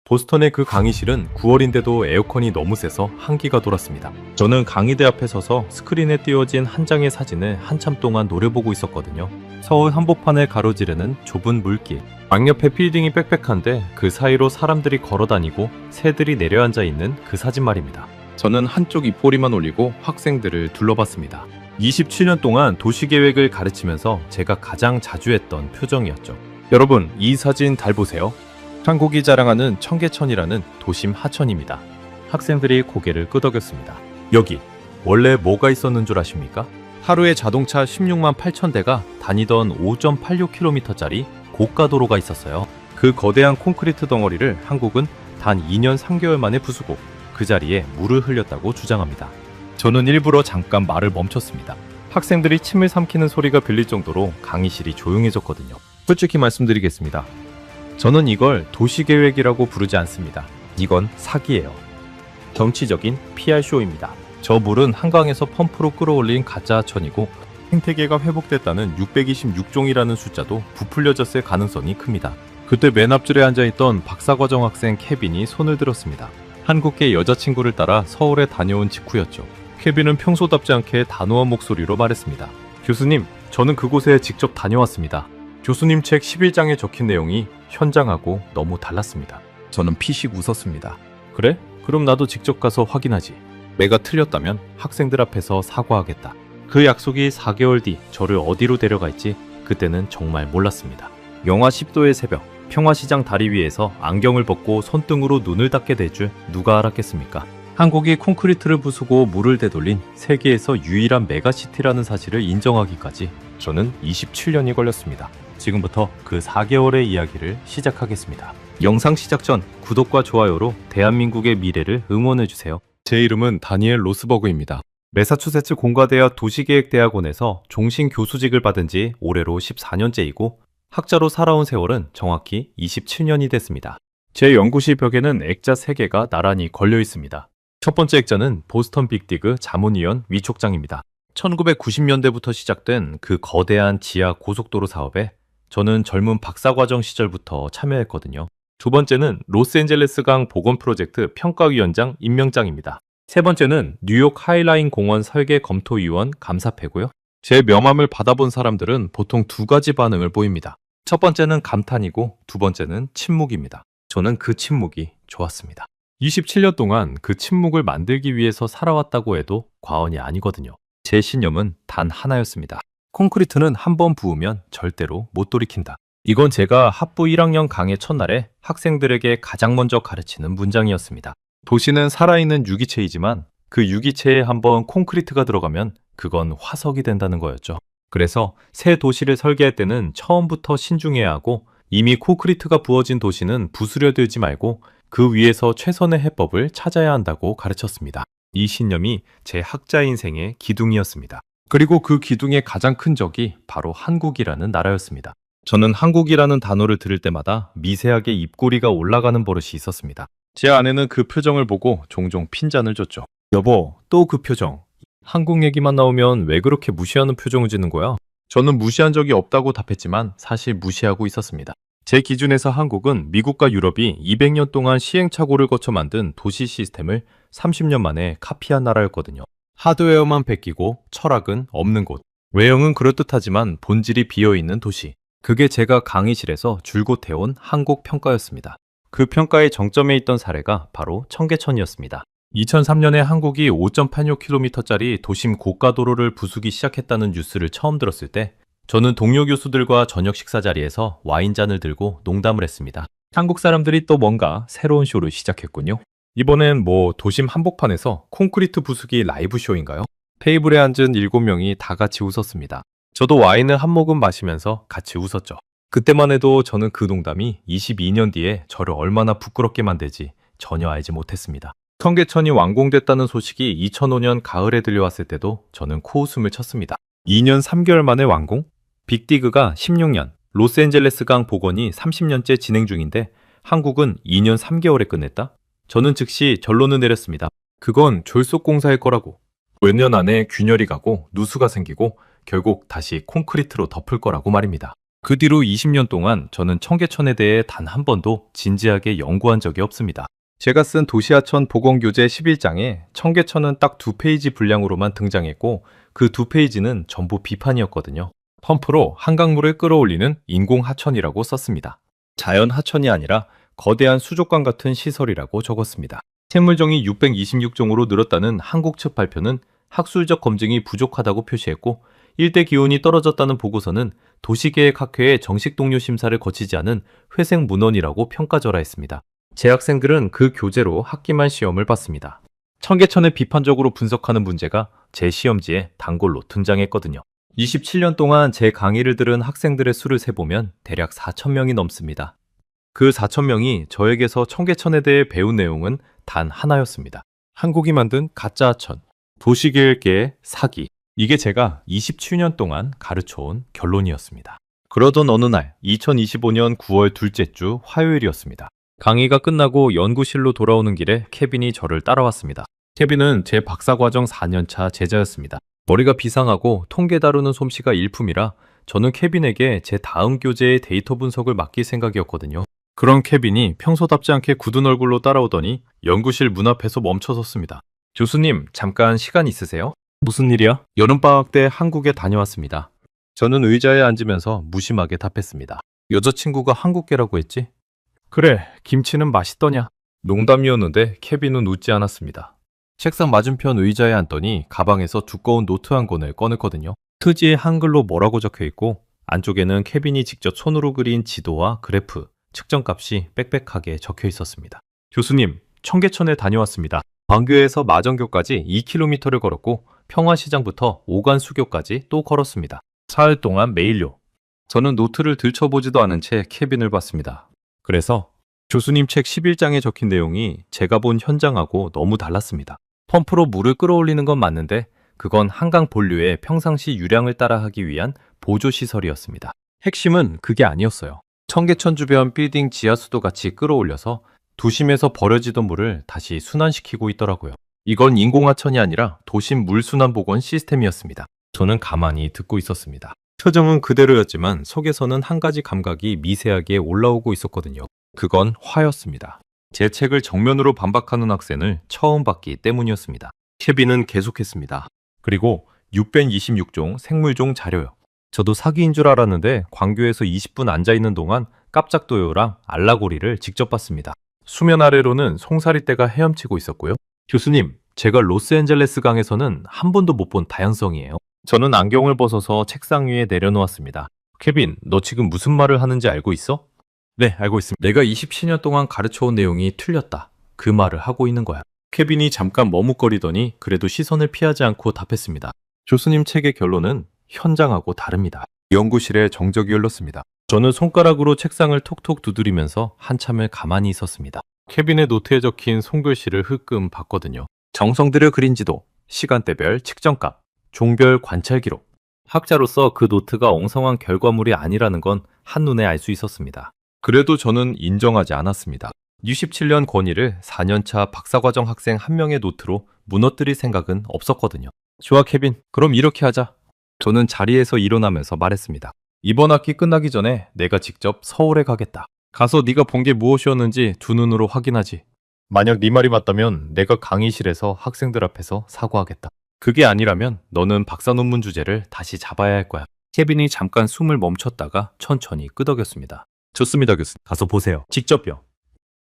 보스턴의 그 강의실은 9월인데도 에어컨이 너무 세서 한기가 돌았습니다. 저는 강의대 앞에 서서 스크린에 띄워진 한 장의 사진을 한참 동안 노려보고 있었거든요. 서울 한복판을 가로지르는 좁은 물길. 양옆에 빌딩이 빽빽한데 그 사이로 사람들이 걸어다니고 새들이 내려앉아 있는 그 사진 말입니다. 저는 한쪽 입꼬리만 올리고 학생들을 둘러봤습니다. 27년 동안 도시계획을 가르치면서 제가 가장 자주 했던 표정이었죠. 여러분, 이 사진 잘 보세요. 한국이 자랑하는 청계천이라는 도심 하천입니다. 학생들이 고개를 끄덕였습니다. 여기 원래 뭐가 있었는 줄 아십니까? 하루에 자동차 16만 8천 대가 다니던 5.86km짜리 고가도로가 있었어요. 그 거대한 콘크리트 덩어리를 한국은 단 2년 3개월 만에 부수고 그 자리에 물을 흘렸다고 주장합니다. 저는 일부러 잠깐 말을 멈췄습니다. 학생들이 침을 삼키는 소리가 들릴 정도로 강의실이 조용해졌거든요. 솔직히 말씀드리겠습니다. 저는 이걸 도시계획이라고 부르지 않습니다. 이건 사기예요. 정치적인 PR쇼입니다. 저 물은 한강에서 펌프로 끌어올린 가짜 하천이고 생태계가 회복됐다는 626종이라는 숫자도 부풀려졌을 가능성이 큽니다. 그때 맨 앞줄에 앉아있던 박사과정 학생 케빈이 손을 들었습니다. 한국계 여자친구를 따라 서울에 다녀온 직후였죠. 케빈은 평소답지 않게 단호한 목소리로 말했습니다. 교수님, 저는 그곳에 직접 다녀왔습니다. 교수님 책 11장에 적힌 내용이 현장하고 너무 달랐습니다. 저는 피식 웃었습니다. 그래? 그럼 나도 직접 가서 확인하지. 내가 틀렸다면 학생들 앞에서 사과하겠다. 그 약속이 4개월 뒤 저를 어디로 데려갈지 그때는 정말 몰랐습니다. 영하 10도의 새벽, 평화시장 다리 위에서 안경을 벗고 손등으로 눈을 닫게 될 줄 누가 알았겠습니까? 한국이 콘크리트를 부수고 물을 되돌린 세계에서 유일한 메가시티라는 사실을 인정하기까지 저는 27년이 걸렸습니다. 지금부터 그 4개월의 이야기를 시작하겠습니다. 영상 시작 전 구독과 좋아요로 대한민국의 미래를 응원해주세요. 제 이름은 다니엘 로스버그입니다. 매사추세츠 공과대학 도시계획대학원에서 종신 교수직을 받은 지 올해로 14년째이고 학자로 살아온 세월은 정확히 27년이 됐습니다. 제 연구실 벽에는 액자 3개가 나란히 걸려 있습니다. 첫 번째 액자는 보스턴 빅디그 자문위원 위촉장입니다. 1990년대부터 시작된 그 거대한 지하 고속도로 사업에 저는 젊은 박사과정 시절부터 참여했거든요. 두 번째는 로스앤젤레스강 복원 프로젝트 평가위원장 임명장입니다. 세 번째는 뉴욕 하이라인 공원 설계 검토위원 감사패고요. 제 명함을 받아본 사람들은 보통 두 가지 반응을 보입니다. 첫 번째는 감탄이고 두 번째는 침묵입니다. 저는 그 침묵이 좋았습니다. 27년 동안 그 침묵을 만들기 위해서 살아왔다고 해도 과언이 아니거든요. 제 신념은 단 하나였습니다. 콘크리트는 한 번 부으면 절대로 못 돌이킨다. 이건 제가 학부 1학년 강의 첫날에 학생들에게 가장 먼저 가르치는 문장이었습니다. 도시는 살아있는 유기체이지만 그 유기체에 한번 콘크리트가 들어가면 그건 화석이 된다는 거였죠. 그래서 새 도시를 설계할 때는 처음부터 신중해야 하고 이미 콘크리트가 부어진 도시는 부수려 들지 말고 그 위에서 최선의 해법을 찾아야 한다고 가르쳤습니다. 이 신념이 제 학자 인생의 기둥이었습니다. 그리고 그 기둥의 가장 큰 적이 바로 한국이라는 나라였습니다. 저는 한국이라는 단어를 들을 때마다 미세하게 입꼬리가 올라가는 버릇이 있었습니다. 제 아내는 그 표정을 보고 종종 핀잔을 줬죠. 여보, 또 그 표정. 한국 얘기만 나오면 왜 그렇게 무시하는 표정을 짓는 거야? 저는 무시한 적이 없다고 답했지만 사실 무시하고 있었습니다. 제 기준에서 한국은 미국과 유럽이 200년 동안 시행착오를 거쳐 만든 도시 시스템을 30년 만에 카피한 나라였거든요. 하드웨어만 베끼고 철학은 없는 곳. 외형은 그럴듯하지만 본질이 비어있는 도시. 그게 제가 강의실에서 줄곧 해온 한국 평가였습니다. 그 평가의 정점에 있던 사례가 바로 청계천이었습니다. 2003년에 한국이 5.86km짜리 도심 고가도로를 부수기 시작했다는 뉴스를 처음 들었을 때 저는 동료 교수들과 저녁 식사 자리에서 와인잔을 들고 농담을 했습니다. 한국 사람들이 또 뭔가 새로운 쇼를 시작했군요. 이번엔 도심 한복판에서 콘크리트 부수기 라이브 쇼인가요? 테이블에 앉은 7명이 다 같이 웃었습니다. 저도 와인을 한 모금 마시면서 같이 웃었죠. 그때만 해도 저는 그 농담이 22년 뒤에 저를 얼마나 부끄럽게 만들지 전혀 알지 못했습니다. 청계천이 완공됐다는 소식이 2005년 가을에 들려왔을 때도 저는 코웃음을 쳤습니다. 2년 3개월 만에 완공? 빅디그가 16년, 로스앤젤레스강 복원이 30년째 진행 중인데 한국은 2년 3개월에 끝냈다? 저는 즉시 결론을 내렸습니다. 그건 졸속공사일 거라고. 몇 년 안에 균열이 가고 누수가 생기고 결국 다시 콘크리트로 덮을 거라고 말입니다. 그 뒤로 20년 동안 저는 청계천에 대해 단 한 번도 진지하게 연구한 적이 없습니다. 제가 쓴 도시하천 보건교재 11장에 청계천은 딱 2페이지 분량으로만 등장했고 그 2페이지는 전부 비판이었거든요. 펌프로 한강물을 끌어올리는 인공하천이라고 썼습니다. 자연 하천이 아니라 거대한 수족관 같은 시설이라고 적었습니다. 생물종이 626종으로 늘었다는 한국 측 발표는 학술적 검증이 부족하다고 표시했고 일대 기온이 떨어졌다는 보고서는 도시계획학회의 정식 동료 심사를 거치지 않은 회색 문헌이라고 평가절하했습니다. 제 학생들은 그 교재로 학기말 시험을 봤습니다. 청계천을 비판적으로 분석하는 문제가 제 시험지에 단골로 등장했거든요. 27년 동안 제 강의를 들은 학생들의 수를 세보면 대략 4,000명이 넘습니다. 그 4,000명이 저에게서 청계천에 대해 배운 내용은 단 하나였습니다. 한국이 만든 가짜 하천, 도시계획계의 사기. 이게 제가 27년 동안 가르쳐온 결론이었습니다. 그러던 어느 날 2025년 9월 둘째 주 화요일이었습니다. 강의가 끝나고 연구실로 돌아오는 길에 케빈이 저를 따라왔습니다. 케빈은 제 박사과정 4년차 제자였습니다. 머리가 비상하고 통계 다루는 솜씨가 일품이라 저는 케빈에게 제 다음 교재의 데이터 분석을 맡길 생각이었거든요. 그런 케빈이 평소답지 않게 굳은 얼굴로 따라오더니 연구실 문 앞에서 멈춰섰습니다. 교수님, 잠깐 시간 있으세요? 무슨 일이야? 여름방학 때 한국에 다녀왔습니다. 저는 의자에 앉으면서 무심하게 답했습니다. 여자친구가 한국계라고 했지? 그래, 김치는 맛있더냐? 농담이었는데 케빈은 웃지 않았습니다. 책상 맞은편 의자에 앉더니 가방에서 두꺼운 노트 한 권을 꺼냈거든요. 트지에 한글로 뭐라고 적혀있고 안쪽에는 케빈이 직접 손으로 그린 지도와 그래프, 측정값이 빽빽하게 적혀 있었습니다. 교수님, 청계천에 다녀왔습니다. 광교에서 마정교까지 2km를 걸었고 평화시장부터 오간수교까지 또 걸었습니다. 사흘 동안 매일요. 저는 노트를 들춰보지도 않은 채 케빈을 봤습니다. 그래서 교수님 책 11장에 적힌 내용이 제가 본 현장하고 너무 달랐습니다. 펌프로 물을 끌어올리는 건 맞는데 그건 한강 본류의 평상시 유량을 따라하기 위한 보조시설이었습니다. 핵심은 그게 아니었어요. 청계천 주변 빌딩 지하수도 같이 끌어올려서 도심에서 버려지던 물을 다시 순환시키고 있더라고요. 이건 인공하천이 아니라 도심 물순환 복원 시스템이었습니다. 저는 가만히 듣고 있었습니다. 표정은 그대로였지만 속에서는 한 가지 감각이 미세하게 올라오고 있었거든요. 그건 화였습니다. 제 책을 정면으로 반박하는 학생을 처음 봤기 때문이었습니다. 케빈은 계속했습니다. 그리고 626종 생물종 자료요. 저도 사기인 줄 알았는데 광교에서 20분 앉아있는 동안 깜짝도요랑 알라고리를 직접 봤습니다. 수면 아래로는 송사리떼가 헤엄치고 있었고요. 교수님, 제가 로스앤젤레스 강에서는 한 번도 못 본 다양성이에요. 저는 안경을 벗어서 책상 위에 내려놓았습니다. 케빈, 너 지금 무슨 말을 하는지 알고 있어? 네, 알고 있습니다. 내가 27년 동안 가르쳐온 내용이 틀렸다. 그 말을 하고 있는 거야. 케빈이 잠깐 머뭇거리더니 그래도 시선을 피하지 않고 답했습니다. 교수님 책의 결론은 현장하고 다릅니다. 연구실에 정적이 흘렀습니다. 저는 손가락으로 책상을 톡톡 두드리면서 한참을 가만히 있었습니다. 케빈의 노트에 적힌 손글씨를 흘끔 봤거든요. 정성 들여 그린 지도, 시간대별 측정값, 종별 관찰 기록. 학자로서 그 노트가 엉성한 결과물이 아니라는 건 한눈에 알 수 있었습니다. 그래도 저는 인정하지 않았습니다. 67년 권위를 4년차 박사과정 학생 한 명의 노트로 무너뜨릴 생각은 없었거든요. 좋아, 케빈. 그럼 이렇게 하자. 저는 자리에서 일어나면서 말했습니다. 이번 학기 끝나기 전에 내가 직접 서울에 가겠다. 가서 네가 본 게 무엇이었는지 두 눈으로 확인하지. 만약 네 말이 맞다면 내가 강의실에서 학생들 앞에서 사과하겠다. 그게 아니라면 너는 박사 논문 주제를 다시 잡아야 할 거야. 케빈이 잠깐 숨을 멈췄다가 천천히 끄덕였습니다. 좋습니다, 교수님. 가서 보세요. 직접요.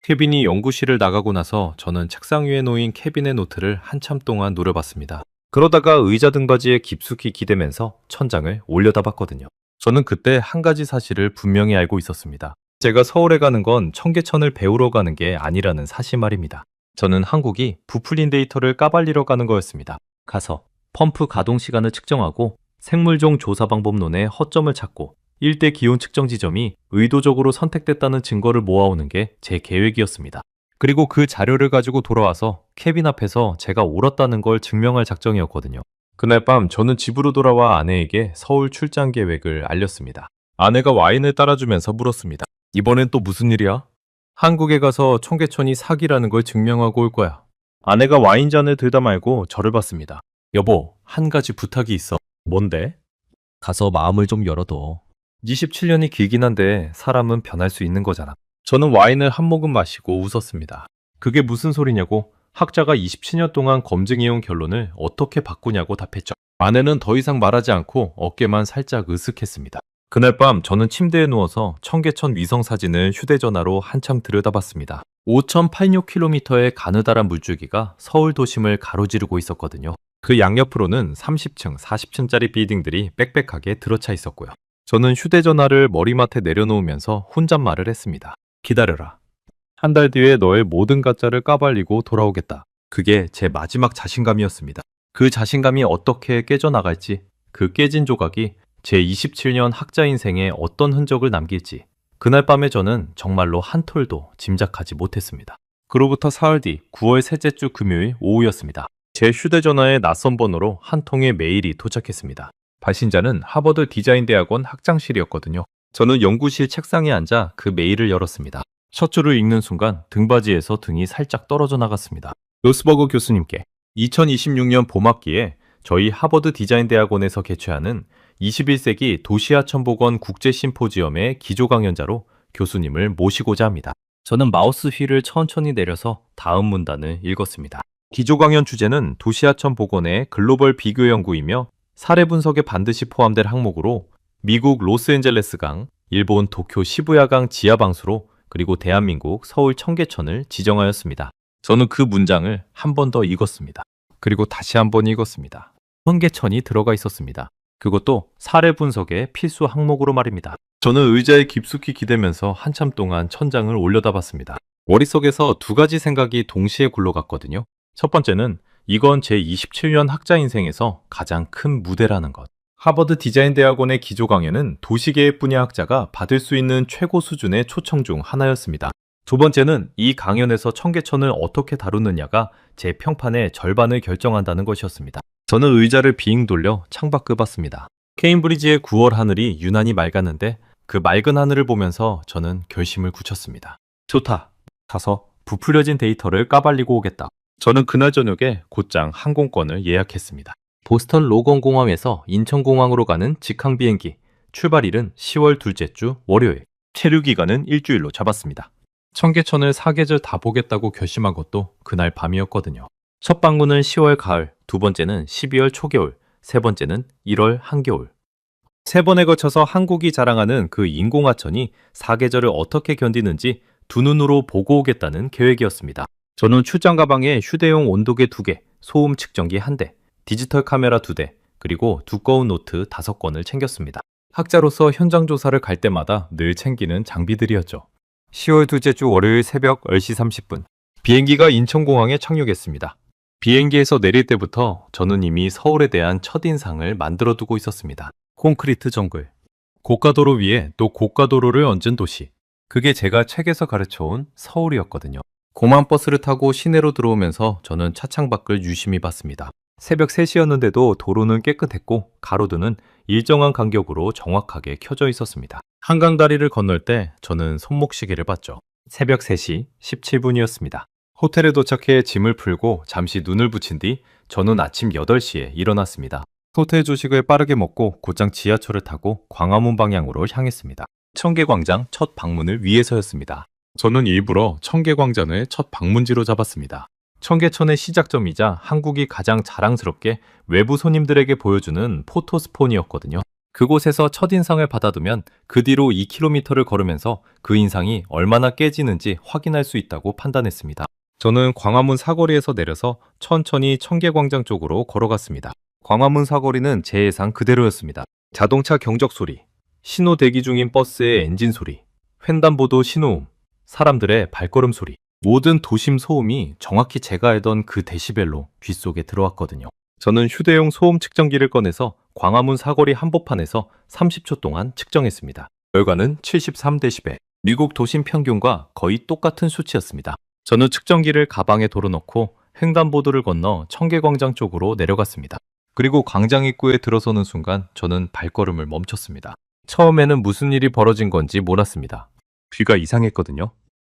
케빈이 연구실을 나가고 나서 저는 책상 위에 놓인 케빈의 노트를 한참 동안 노려봤습니다. 그러다가 의자 등받이에 깊숙이 기대면서 천장을 올려다봤거든요. 저는 그때 한 가지 사실을 분명히 알고 있었습니다. 제가 서울에 가는 건 청계천을 배우러 가는 게 아니라는 사실 말입니다. 저는 한국이 부풀린 데이터를 까발리러 가는 거였습니다. 가서 펌프 가동 시간을 측정하고 생물종 조사 방법론의 허점을 찾고 일대 기온 측정 지점이 의도적으로 선택됐다는 증거를 모아오는 게 제 계획이었습니다. 그리고 그 자료를 가지고 돌아와서 케빈 앞에서 제가 옳았다는 걸 증명할 작정이었거든요. 그날 밤 저는 집으로 돌아와 아내에게 서울 출장 계획을 알렸습니다. 아내가 와인을 따라주면서 물었습니다. 이번엔 또 무슨 일이야? 한국에 가서 청계천이 사기라는 걸 증명하고 올 거야. 아내가 와인잔을 들다 말고 저를 봤습니다. 여보, 한 가지 부탁이 있어. 뭔데? 가서 마음을 좀 열어둬. 27년이 길긴 한데 사람은 변할 수 있는 거잖아. 저는 와인을 한 모금 마시고 웃었습니다. 그게 무슨 소리냐고 학자가 27년 동안 검증해온 결론을 어떻게 바꾸냐고 답했죠. 아내는 더 이상 말하지 않고 어깨만 살짝 으쓱했습니다. 그날 밤 저는 침대에 누워서 청계천 위성 사진을 휴대전화로 한참 들여다봤습니다. 5,086km의 가느다란 물줄기가 서울 도심을 가로지르고 있었거든요. 그 양옆으로는 30층, 40층짜리 빌딩들이 빽빽하게 들어차 있었고요. 저는 휴대전화를 머리맡에 내려놓으면서 혼잣말을 했습니다. 기다려라. 한 달 뒤에 너의 모든 가짜를 까발리고 돌아오겠다. 그게 제 마지막 자신감이었습니다. 그 자신감이 어떻게 깨져나갈지, 그 깨진 조각이 제 27년 학자 인생에 어떤 흔적을 남길지 그날 밤에 저는 정말로 한 톨도 짐작하지 못했습니다. 그로부터 사흘 뒤 9월 셋째 주 금요일 오후였습니다. 제 휴대전화에 낯선 번호로 한 통의 메일이 도착했습니다. 발신자는 하버드 디자인대학원 학장실이었거든요. 저는 연구실 책상에 앉아 그 메일을 열었습니다. 첫 줄을 읽는 순간 등받이에서 등이 살짝 떨어져 나갔습니다. 로스버그 교수님께 2026년 봄학기에 저희 하버드 디자인대학원에서 개최하는 21세기 도시하천복원 국제심포지엄의 기조 강연자로 교수님을 모시고자 합니다. 저는 마우스 휠을 천천히 내려서 다음 문단을 읽었습니다. 기조 강연 주제는 도시하천복원의 글로벌 비교 연구이며 사례 분석에 반드시 포함될 항목으로 미국 로스앤젤레스강, 일본 도쿄 시부야강 지하방수로 그리고 대한민국 서울 청계천을 지정하였습니다. 저는 그 문장을 한 번 더 읽었습니다. 그리고 다시 한 번 읽었습니다. 청계천이 들어가 있었습니다. 그것도 사례 분석의 필수 항목으로 말입니다. 저는 의자에 깊숙이 기대면서 한참 동안 천장을 올려다봤습니다. 머릿속에서 두 가지 생각이 동시에 굴러갔거든요. 첫 번째는 이건 제 27년 학자 인생에서 가장 큰 무대라는 것. 하버드 디자인 대학원의 기조 강연은 도시계획 분야 학자가 받을 수 있는 최고 수준의 초청 중 하나였습니다. 두 번째는 이 강연에서 청계천을 어떻게 다루느냐가 제 평판의 절반을 결정한다는 것이었습니다. 저는 의자를 빙 돌려 창밖을 봤습니다. 케임브리지의 9월 하늘이 유난히 맑았는데 그 맑은 하늘을 보면서 저는 결심을 굳혔습니다. 좋다. 가서 부풀려진 데이터를 까발리고 오겠다. 저는 그날 저녁에 곧장 항공권을 예약했습니다. 보스턴 로건 공항에서 인천공항으로 가는 직항 비행기. 출발일은 10월 둘째 주 월요일. 체류 기간은 일주일로 잡았습니다. 청계천을 사계절 다 보겠다고 결심한 것도 그날 밤이었거든요. 첫 방문은 10월 가을, 두 번째는 12월 초겨울, 세 번째는 1월 한겨울. 세 번에 걸쳐서 한국이 자랑하는 그 인공하천이 사계절을 어떻게 견디는지 두 눈으로 보고 오겠다는 계획이었습니다. 저는 출장 가방에 휴대용 온도계 2개, 소음 측정기 1대, 디지털 카메라 2대, 그리고 두꺼운 노트 5권을 챙겼습니다. 학자로서 현장 조사를 갈 때마다 늘 챙기는 장비들이었죠. 10월 둘째 주 월요일 새벽 10시 30분. 비행기가 인천공항에 착륙했습니다. 비행기에서 내릴 때부터 저는 이미 서울에 대한 첫인상을 만들어두고 있었습니다. 콘크리트 정글. 고가도로 위에 또 고가도로를 얹은 도시. 그게 제가 책에서 가르쳐온 서울이었거든요. 공항 버스를 타고 시내로 들어오면서 저는 차창밖을 유심히 봤습니다. 새벽 3시였는데도 도로는 깨끗했고 가로등은 일정한 간격으로 정확하게 켜져 있었습니다. 한강 다리를 건널 때 저는 손목시계를 봤죠. 새벽 3시 17분이었습니다. 호텔에 도착해 짐을 풀고 잠시 눈을 붙인 뒤 저는 아침 8시에 일어났습니다. 호텔 조식을 빠르게 먹고 곧장 지하철을 타고 광화문 방향으로 향했습니다. 청계광장 첫 방문을 위해서였습니다. 저는 일부러 청계광장을 첫 방문지로 잡았습니다. 청계천의 시작점이자 한국이 가장 자랑스럽게 외부 손님들에게 보여주는 포토스폰이었거든요. 그곳에서 첫인상을 받아두면 그 뒤로 2km를 걸으면서 그 인상이 얼마나 깨지는지 확인할 수 있다고 판단했습니다. 저는 광화문 사거리에서 내려서 천천히 청계광장 쪽으로 걸어갔습니다. 광화문 사거리는 제 예상 그대로였습니다. 자동차 경적 소리, 신호 대기 중인 버스의 엔진 소리, 횡단보도 신호음, 사람들의 발걸음 소리, 모든 도심 소음이 정확히 제가 알던 그 데시벨로 귓속에 들어왔거든요. 저는 휴대용 소음 측정기를 꺼내서 광화문 사거리 한복판에서 30초 동안 측정했습니다. 결과는 73데시벨, 미국 도심 평균과 거의 똑같은 수치였습니다. 저는 측정기를 가방에 돌아놓고 횡단보도를 건너 청계광장 쪽으로 내려갔습니다. 그리고 광장 입구에 들어서는 순간 저는 발걸음을 멈췄습니다. 처음에는 무슨 일이 벌어진 건지 몰랐습니다. 귀가 이상했거든요.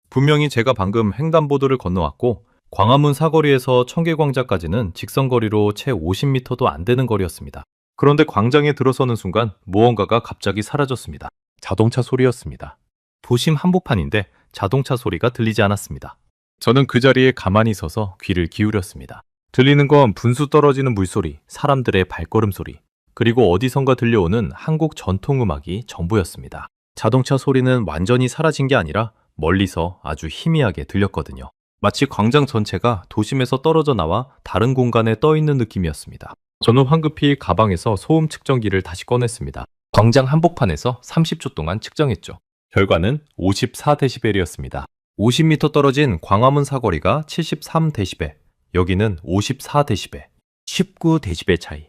분명히 제가 방금 횡단보도를 건너왔고 광화문 사거리에서 청계광장까지는 직선거리로 채 50m도 안 되는 거리였습니다. 그런데 광장에 들어서는 순간 무언가가 갑자기 사라졌습니다. 자동차 소리였습니다. 도심 한복판인데 자동차 소리가 들리지 않았습니다. 저는 그 자리에 가만히 서서 귀를 기울였습니다. 들리는 건 분수 떨어지는 물소리, 사람들의 발걸음 소리, 그리고 어디선가 들려오는 한국 전통음악이 전부였습니다. 자동차 소리는 완전히 사라진 게 아니라 멀리서 아주 희미하게 들렸거든요. 마치 광장 전체가 도심에서 떨어져 나와 다른 공간에 떠 있는 느낌이었습니다. 저는 황급히 가방에서 소음 측정기를 다시 꺼냈습니다. 광장 한복판에서 30초 동안 측정했죠. 결과는 54데시벨이었습니다. 50m 떨어진 광화문 사거리가 73데시벨, 여기는 54데시벨, 19데시벨 차이.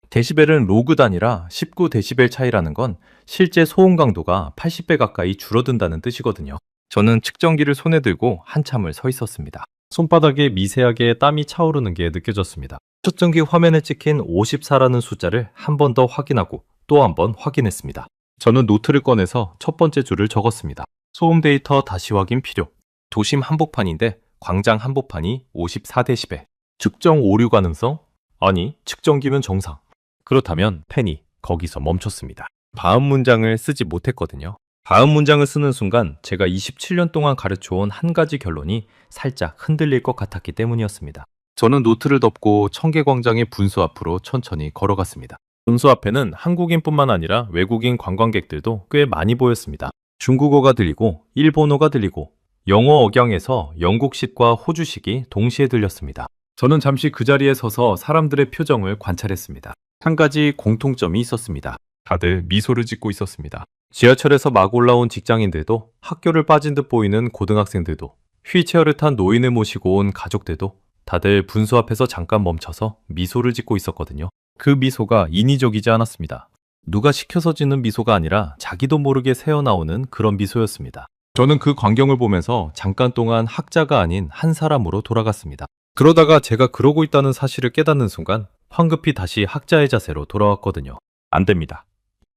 데시벨은 로그 단위라 19데시벨 차이라는 건 실제 소음 강도가 80배 가까이 줄어든다는 뜻이거든요. 저는 측정기를 손에 들고 한참을 서 있었습니다. 손바닥에 미세하게 땀이 차오르는 게 느껴졌습니다. 측정기 화면에 찍힌 54라는 숫자를 한 번 더 확인하고 또 한 번 확인했습니다. 저는 노트를 꺼내서 첫 번째 줄을 적었습니다. 소음 데이터 다시 확인 필요. 도심 한복판인데 광장 한복판이 54데시벨. 측정 오류 가능성? 아니, 측정기는 정상. 그렇다면 펜이 거기서 멈췄습니다. 다음 문장을 쓰지 못했거든요. 다음 문장을 쓰는 순간 제가 27년 동안 가르쳐온 한 가지 결론이 살짝 흔들릴 것 같았기 때문이었습니다. 저는 노트를 덮고 청계광장의 분수 앞으로 천천히 걸어갔습니다. 분수 앞에는 한국인뿐만 아니라 외국인 관광객들도 꽤 많이 보였습니다. 중국어가 들리고 일본어가 들리고 영어 억양에서 영국식과 호주식이 동시에 들렸습니다. 저는 잠시 그 자리에 서서 사람들의 표정을 관찰했습니다. 한 가지 공통점이 있었습니다. 다들 미소를 짓고 있었습니다. 지하철에서 막 올라온 직장인들도, 학교를 빠진 듯 보이는 고등학생들도, 휠체어를 탄 노인을 모시고 온 가족들도 다들 분수 앞에서 잠깐 멈춰서 미소를 짓고 있었거든요. 그 미소가 인위적이지 않았습니다. 누가 시켜서 짓는 미소가 아니라 자기도 모르게 새어나오는 그런 미소였습니다. 저는 그 광경을 보면서 잠깐 동안 학자가 아닌 한 사람으로 돌아갔습니다. 그러다가 제가 그러고 있다는 사실을 깨닫는 순간 황급히 다시 학자의 자세로 돌아왔거든요. 안 됩니다.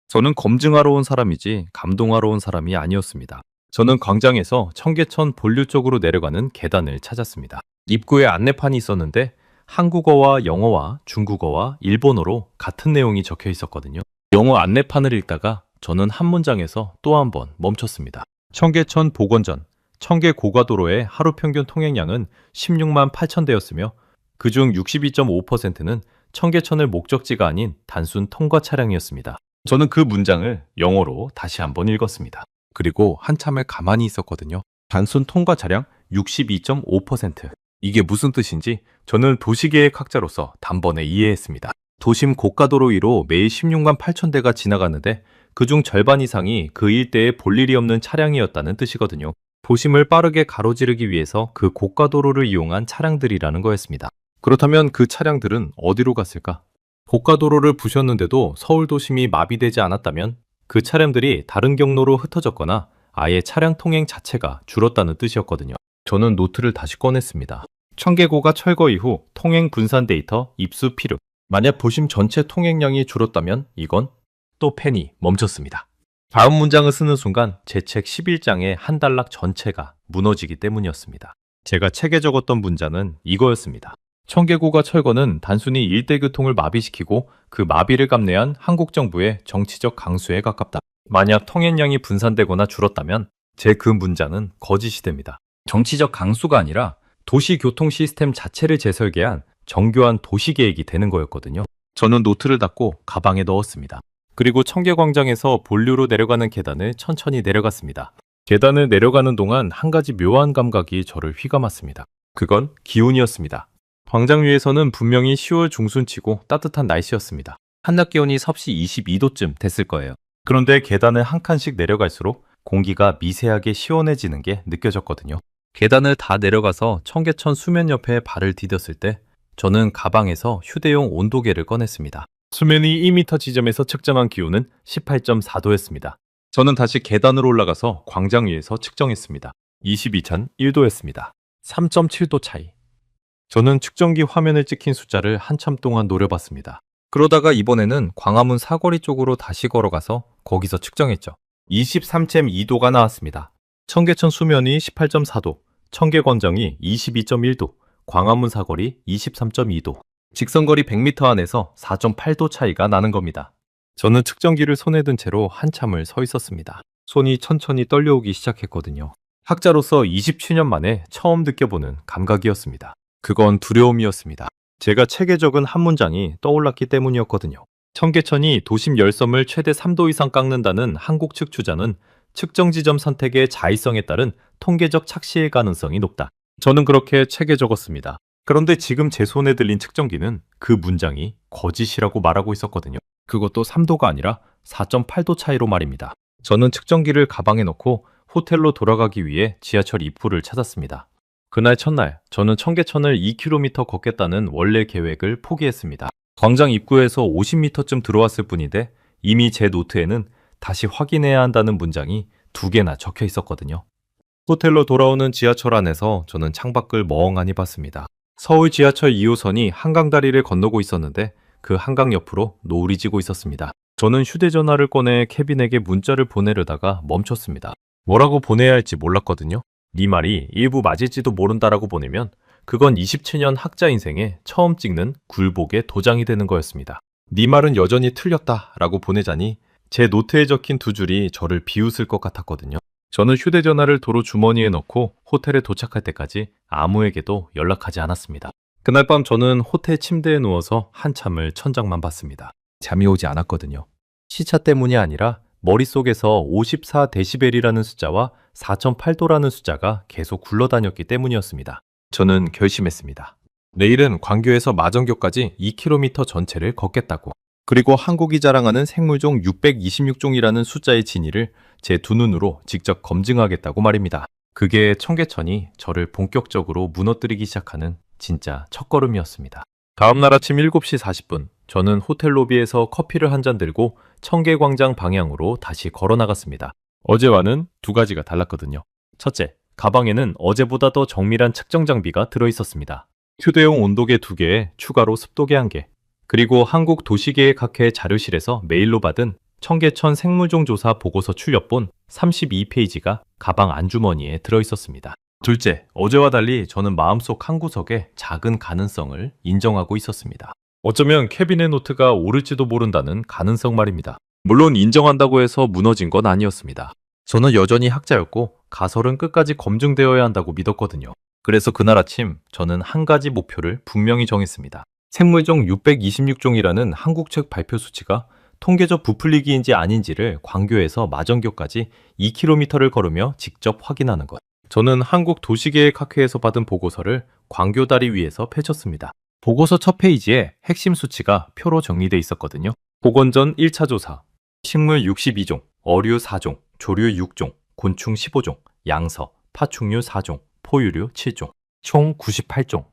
저는 검증하러 온 사람이지 감동하러 온 사람이 아니었습니다. 저는 광장에서 청계천 본류 쪽으로 내려가는 계단을 찾았습니다. 입구에 안내판이 있었는데 한국어와 영어와 중국어와 일본어로 같은 내용이 적혀 있었거든요. 영어 안내판을 읽다가 저는 한 문장에서 또 한 번 멈췄습니다. 청계천 복원전, 청계 고가도로의 하루 평균 통행량은 16만 8천 대였으며 그중 62.5%는 청계천을 목적지가 아닌 단순 통과 차량이었습니다. 저는 그 문장을 영어로 다시 한번 읽었습니다. 그리고 한참을 가만히 있었거든요. 단순 통과 차량 62.5%. 이게 무슨 뜻인지 저는 도시계획학자로서 단번에 이해했습니다. 도심 고가도로 위로 매일 16만 8천 대가 지나가는데 그중 절반 이상이 그 일대에 볼 일이 없는 차량이었다는 뜻이거든요. 도심을 빠르게 가로지르기 위해서 그 고가도로를 이용한 차량들이라는 거였습니다. 그렇다면 그 차량들은 어디로 갔을까? 고가도로를 부셨는데도 서울 도심이 마비되지 않았다면 그 차량들이 다른 경로로 흩어졌거나 아예 차량 통행 자체가 줄었다는 뜻이었거든요. 저는 노트를 다시 꺼냈습니다. 청계고가 철거 이후 통행 분산 데이터 입수 필요. 만약 도심 전체 통행량이 줄었다면 이건 또 펜이 멈췄습니다. 다음 문장을 쓰는 순간 제 책 11장의 한 단락 전체가 무너지기 때문이었습니다. 제가 책에 적었던 문장은 이거였습니다. 청계고가 철거는 단순히 일대 교통을 마비시키고 그 마비를 감내한 한국 정부의 정치적 강수에 가깝다. 만약 통행량이 분산되거나 줄었다면 제 그 문장은 거짓이 됩니다. 정치적 강수가 아니라 도시 교통 시스템 자체를 재설계한 정교한 도시계획이 되는 거였거든요. 저는 노트를 닫고 가방에 넣었습니다. 그리고 청계광장에서 본류로 내려가는 계단을 천천히 내려갔습니다. 계단을 내려가는 동안 한 가지 묘한 감각이 저를 휘감았습니다. 그건 기온이었습니다. 광장 위에서는 분명히 10월 중순치고 따뜻한 날씨였습니다. 한낮 기온이 섭씨 22도쯤 됐을 거예요. 그런데 계단을 한 칸씩 내려갈수록 공기가 미세하게 시원해지는 게 느껴졌거든요. 계단을 다 내려가서 청계천 수면 옆에 발을 디뎠을 때 저는 가방에서 휴대용 온도계를 꺼냈습니다. 수면이 2m 지점에서 측정한 기온은 18.4도였습니다. 저는 다시 계단으로 올라가서 광장 위에서 측정했습니다. 22.1도였습니다. 3.7도 차이. 저는 측정기 화면에 찍힌 숫자를 한참 동안 노려봤습니다. 그러다가 이번에는 광화문 사거리 쪽으로 다시 걸어가서 거기서 측정했죠. 23.2도가 나왔습니다. 청계천 수면이 18.4도, 청계광장이 22.1도, 광화문 사거리 23.2도. 직선거리 100m 안에서 4.8도 차이가 나는 겁니다. 저는 측정기를 손에 든 채로 한참을 서 있었습니다. 손이 천천히 떨려오기 시작했거든요. 학자로서 27년 만에 처음 느껴보는 감각이었습니다. 그건 두려움이었습니다. 제가 책에 적은 한 문장이 떠올랐기 때문이었거든요. 청계천이 도심 열섬을 최대 3도 이상 깎는다는 한국 측 주장은 측정 지점 선택의 자의성에 따른 통계적 착시의 가능성이 높다. 저는 그렇게 책에 적었습니다. 그런데 지금 제 손에 들린 측정기는 그 문장이 거짓이라고 말하고 있었거든요. 그것도 3도가 아니라 4.8도 차이로 말입니다. 저는 측정기를 가방에 넣고 호텔로 돌아가기 위해 지하철 입구를 찾았습니다. 그날 첫날, 저는 청계천을 2km 걷겠다는 원래 계획을 포기했습니다. 광장 입구에서 50m쯤 들어왔을 뿐인데 이미 제 노트에는 다시 확인해야 한다는 문장이 2개나 적혀 있었거든요. 호텔로 돌아오는 지하철 안에서 저는 창밖을 멍하니 봤습니다. 서울 지하철 2호선이 한강다리를 건너고 있었는데 그 한강 옆으로 노을이 지고 있었습니다. 저는 휴대전화를 꺼내 케빈에게 문자를 보내려다가 멈췄습니다. 뭐라고 보내야 할지 몰랐거든요. 네 말이 일부 맞을지도 모른다라고 보내면 그건 27년 학자 인생에 처음 찍는 굴복의 도장이 되는 거였습니다. 네 말은 여전히 틀렸다라고 보내자니 제 노트에 적힌 2줄이 저를 비웃을 것 같았거든요. 저는 휴대전화를 도로 주머니에 넣고 호텔에 도착할 때까지 아무에게도 연락하지 않았습니다. 그날 밤 저는 호텔 침대에 누워서 한참을 천장만 봤습니다. 잠이 오지 않았거든요. 시차 때문이 아니라 머릿속에서 54데시벨이라는 숫자와 4.8도라는 숫자가 계속 굴러다녔기 때문이었습니다. 저는 결심했습니다. 내일은 광교에서 마정교까지 2km 전체를 걷겠다고. 그리고 한국이 자랑하는 생물종 626종이라는 숫자의 진위를 제 2눈으로 직접 검증하겠다고 말입니다. 그게 청계천이 저를 본격적으로 무너뜨리기 시작하는 진짜 첫걸음이었습니다. 다음날 아침 7시 40분, 저는 호텔 로비에서 커피를 한 잔 들고 청계광장 방향으로 다시 걸어 나갔습니다. 어제와는 2가지가 달랐거든요. 첫째, 가방에는 어제보다 더 정밀한 측정 장비가 들어있었습니다. 휴대용 온도계 2개에 추가로 습도계 1개, 그리고 한국 도시계획학회 자료실에서 메일로 받은 청계천 생물종 조사 보고서 출력본 32페이지가 가방 안주머니에 들어있었습니다. 둘째, 어제와 달리 저는 마음속 한구석에 작은 가능성을 인정하고 있었습니다. 어쩌면 케빈의 노트가 옳을지도 모른다는 가능성 말입니다. 물론 인정한다고 해서 무너진 건 아니었습니다. 저는 여전히 학자였고 가설은 끝까지 검증되어야 한다고 믿었거든요. 그래서 그날 아침 저는 한 가지 목표를 분명히 정했습니다. 생물종 626종이라는 한국 측 발표 수치가 통계적 부풀리기인지 아닌지를 광교에서 마정교까지 2km를 걸으며 직접 확인하는 것. 저는 한국 도시계획학회에서 받은 보고서를 광교다리 위에서 펼쳤습니다. 보고서 첫 페이지에 핵심 수치가 표로 정리돼 있었거든요. 복원전 1차 조사, 식물 62종, 어류 4종, 조류 6종, 곤충 15종, 양서, 파충류 4종, 포유류 7종, 총 98종.